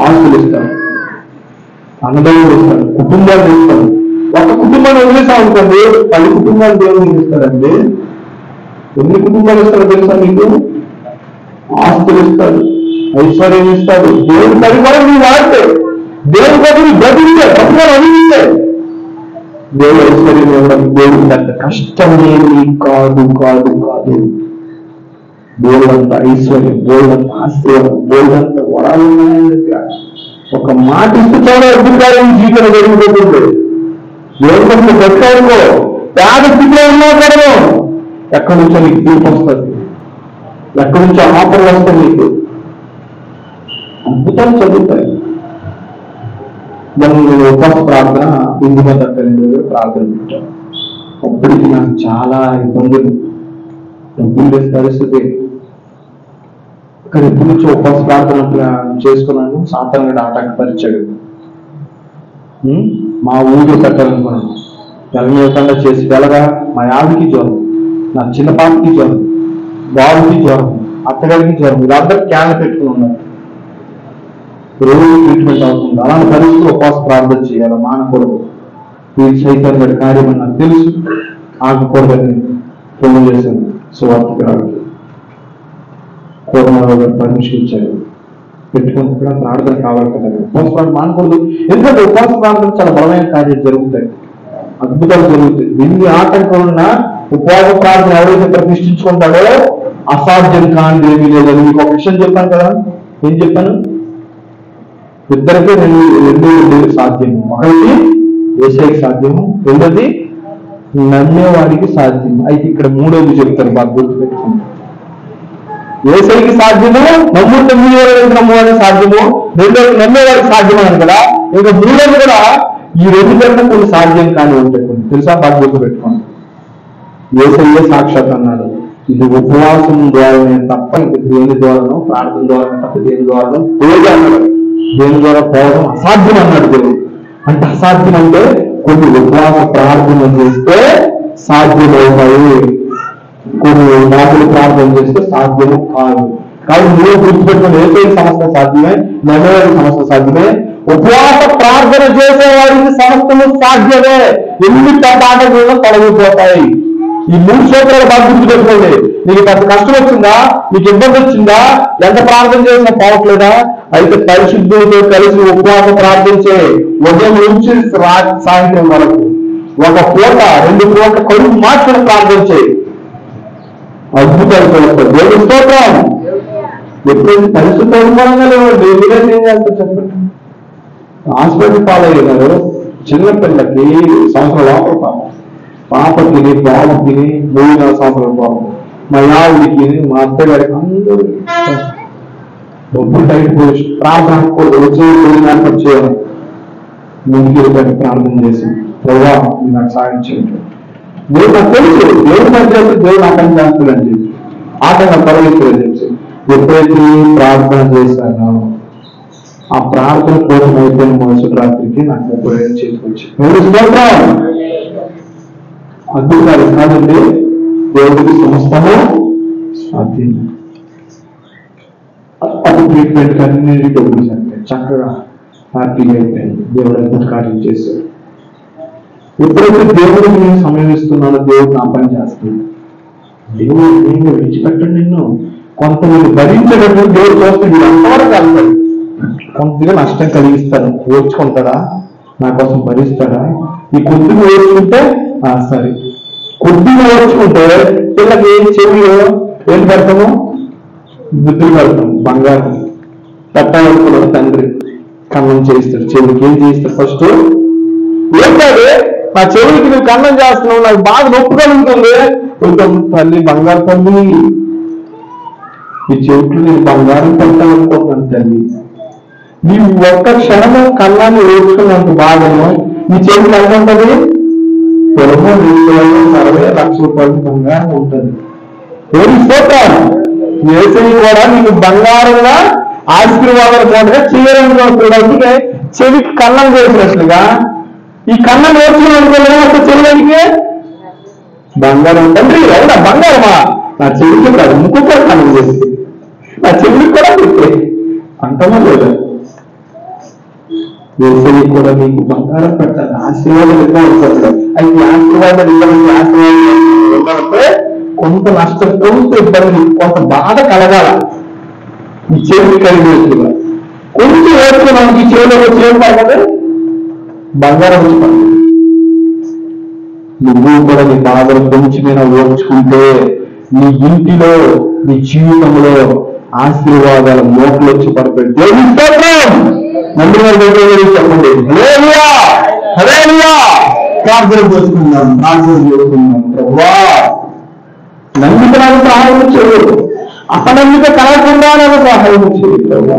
Speaker 1: ఆస్తులు ఇస్తాడు, అన్నదమ్ములు ఇస్తాడు, కుటుంబాలు ఇస్తాడు. ఒక కుటుంబాన్ని వదిలేసా అనుకోండి 10 కుటుంబాలు దేవుడు ఇస్తాడండి. ఎన్ని కుటుంబాలు ఇస్తాడు తెలుసా మీకు? ఆస్తులు ఇస్తాడు, ఐశ్వర్యం ఇస్తాడు. దేవుడి పరిపాలన నువ్వు వాడితే, దేవుడి బదులు బదిలితే పక్కన అడిగితే దేవుడు ఐశ్వర్యం ఇవ్వడం దేవుడికి అంత కష్టమేమి కాదు కాదు కాదు. దేవుడంత ఐశ్వర్యం, దేవుడంత ఆశీర్వాదం, దేవుడంత వరాలు ఉన్నాయి దగ్గర. ఒక మాట ఇస్తే చాలా అద్భుతాలు జీవితం జరిగిపోతుంది. దేవుడు పెట్టాడుకో పేద స్థితిలో ఉన్నా కూడా ఎక్కడి నుంచో నీకు తీర్పు వస్తుంది, ఎక్కడి నుంచో ఆఫర్లు వస్తాయి, నీకు అద్భుతాలు చదువుతాయి. మనం ఉపవాస ప్రార్థన ఇందుగా దగ్గర ప్రార్థన పెట్టాను. అప్పటికి నాకు చాలా ఇబ్బందులు, డబ్బులు వేసే పరిస్థితి. ఇక్కడ ఎప్పటి నుంచో ఉపవాస ప్రార్థన చేసుకున్నాను. సాధారణంగా ఆటంకపరిచాడు. మా ఊరిలో పెట్టాలనుకున్నాను, వెళ్ళకుండా చేసి వెళ్ళగా మా ఆవిడికి జ్వరం, నా చిన్న పాపకి జ్వరం, బాబుకి జ్వరం, అత్తగారికి జ్వరం, వీళ్ళందరూ క్యాన్లు పెట్టుకుని ఉన్నారు. రోజు ట్రీట్మెంట్ అవుతుంది. అలాంటి పరిస్థితులు ఉపవాస ప్రార్థన చేయాలి, మానకూడదు. వీళ్ళు సైతం గడి కార్యం నాకు తెలుసు, ఆగకూడదని ఫోన్ చేశాను. సువార్తకి రావడానికి కోరమారావు గారు పర్మిషన్ ఇచ్చారు. పెట్టుకుని కూడా ప్రార్థన కావాలి కదా, ఉపవాస ప్రార్థన మానకూడదు. ఎందుకంటే ఉపవాస ప్రార్థన చాలా బలమైన కార్యాలు జరుగుతాయి, అద్భుతాలు జరుగుతాయి. ఎన్ని ఆటంకాలు ఉన్నా ఉపవాస ప్రార్థన ఎవరైతే ప్రతిష్ఠించుకుంటాడో అసాధ్యం కానిది ఏమీ లేదని మీకు ఒక విషయం చెప్పాను కదా. ఏం చెప్పాను? ఇద్దరికి రెండు సాధ్యము. ఒకటి యేసయ్యకి సాధ్యము, రెండోది నమ్మేవాడికి సాధ్యము. అయితే ఇక్కడ మూడోది చెప్తారు, బాగా గుర్తుపెట్టుకుంటారు. యేసయ్యకి సాధ్యము, నమ్మువాడికి సాధ్యము, రెండోది నమ్మేవాడికి సాధ్యము అని కదా. ఇక మూడోది కూడా ఈ రెండు కన్నా కొన్ని సాధ్యం కానీ ఉంటాయి కొన్ని తెలుసా, బాగా గుర్తుపెట్టుకోండి. యేసయ్యే సాక్షాత్ అన్నాడు, ఇది ఉపవాసం ద్వారానే తప్ప ఇంక దేని ద్వారానో, ప్రార్థన ద్వారా తప్ప దేని ద్వారానో పోయేది అన్నాడు. దేని ద్వారా పోవడం అసాధ్యం అన్నాడు దేవుడు. అంటే అసాధ్యం అంటే కొన్ని ఉపవాస ప్రార్థన చేస్తే సాధ్యమవుతాయి, కొన్ని మామూలు ప్రార్థన చేస్తే సాధ్యము కాదు. కాబట్టి నువ్వు గుర్తుపెట్టుకుని ఏదైతే సమస్య సాధ్యమే, నెరవేరే సమస్య సాధ్యమే. ఉపవాస ప్రార్థన చేసేవాడికి సమస్యలు సాధ్యమే. ఎన్ని ఆటలు తొలగిపోతాయి. ఈ 3 సూత్రాలు బాగా గుర్తుపెట్టుకోండి. నీకు పెద్ద కష్టం వచ్చిందా, నీకు ఇబ్బంది వచ్చిందా, ఎంత ప్రార్థన చేసినా పోవట్లేదా, అయితే పరిశుద్ధులతో కలిసి ఉపవాస ప్రార్థన చేయి. ఉదయం నుంచి సాయంత్రం వరకు 1 పూట 2 పూట కడుపు మార్చుకుని ప్రార్థన చేయి. అద్భుతాలు కలుగుతాయి. దేవుడి స్తోత్రం. ఎప్పుడైతే పరిశుద్ధ అనుమానంగా లేవండి, మీరేం చేస్తారు చెప్పండి. హాస్పిటల్ పాలయ్యారు చిన్నపిల్లకి సంవత్సరం లోపల పాపకి బాబుకి 3 సంవత్సరాల బాబు, మా ఆవిడికి, మా అత్తగారికి అందరూ డబ్బులు టైట్ పోయి ప్రార్థన వచ్చి చేయాలి. ముందుకు ప్రార్థన చేసి ప్రభా నాకు సాయం చేయండి. దేవుడు నాకు తెలుసు, దేవుడు నాకు చేస్తే దేవుడు ఆటంకం చేస్తాడని చెప్పి ఆటంకం తొలగిస్తుందని చెప్పి ఎప్పుడైతే ప్రార్థన చేశానో ఆ ప్రార్థన కోసం అయిపోయిన మరుసటి రాత్రికి నాకు 30,000 చేతికొచ్చి అద్భుతాలు కాదండి. దేవుడికి సమస్తము సాధ్యం. అది ట్రీట్మెంట్ అన్నిటి డబ్బులు చనిపోయి చక్కగా హ్యాపీగా అయిపోయింది. దేవుడు అద్భుత కార్యం చేశాడు. ఎప్పుడైతే దేవుడికి నేను సమయం ఇస్తున్నానో దేవుడు నా పని చేస్తాడు. దేవుడు నేను విడిచిపెట్టండి. నిన్ను కొంతమంది భరించేటప్పుడు దేవుడు చూస్తే మీరు అంతవరకు వెళ్తాడు. కొద్దిగా నష్టం కలిగిస్తాడు, ఓర్చుకుంటాడా, నా కోసం భరిస్తాడా. ఈ కొద్దిగా ఓర్చుకుంటే సరే, కొద్దిగా ఓర్చుకుంటే పిల్లకి ఏం చెవిలో ఏం పెడతాము, బుద్ధులు పెడతాము. బంగారం పెట్టాలనుకున్నాడు తండ్రి, కన్నం చేయిస్తాడు. చెవికి ఏం చేయిస్తాడు? ఫస్ట్ ఏంటంటే నా చెవులకి నువ్వు కన్నం చేస్తున్నావు, నాకు బాగా నొప్పి కలుగుతుంది. కొంచెం తల్లి, బంగారు తల్లి, ఈ చెవిట్లు నేను బంగారం పెట్టాలనుకుంటున్నాను తల్లి. నీవు ఒక్క క్షణము కన్నాన్ని ఓర్చుకున్నంత బాధను నీ చెవికి ఎంత ఉంటుంది? 60 లక్షల రూపాయలు బంగారం ఉంటుంది. ఏమి స్తోత్రం. యేసయ్య కూడా నీకు బంగారంగా ఆశీర్వాదాలు కూడా చేయడానికి. అందుకే చెవికి కన్నం చేసినట్లుగా ఈ కన్నం నేర్చుకున్నాను చెవికి బంగారం తండ్రి. అవునా బంగారమా? నా చెవికి కాదు, ముక్కు కూడా కన్నం చేసి నా చెవికి కూడా పెట్టే అంటమో లేదా. యేసయ్య కూడా నీకు బంగారం పెట్టాలి, ఆశీర్వాదం ఇవ్వాలి. అయితే ఆశీర్వాదం ఇవ్వాలంటే కొంత నష్టం, కొంత ఇబ్బంది, కొంత బాధ కలగాల. ఈ చెవికి కలిగేట్టుగా కొంచెం ఏడుకు మనకి ఈ చెవిలో వచ్చి ఏం పడదు, బంగారం వచ్చి పడదు. నువ్వు కూడా నీ బాధలు కొంచెమైనా ఓర్చుకుంటే నీ ఇంటిలో, నీ జీవితంలో ఆశీర్వాదాల మోట్లు వచ్చి పడతాయి. దేవుని స్తోత్రం. చెప్పండి ప్రార్థన చేసుకుందాం, ప్రార్థన చేసుకుందాం. ప్రభువా నమ్మిక నాకు సహాయం చేయదు, అపనమ్మిక కలగకుండా నాకు సహాయం చేయదు. ప్రభువా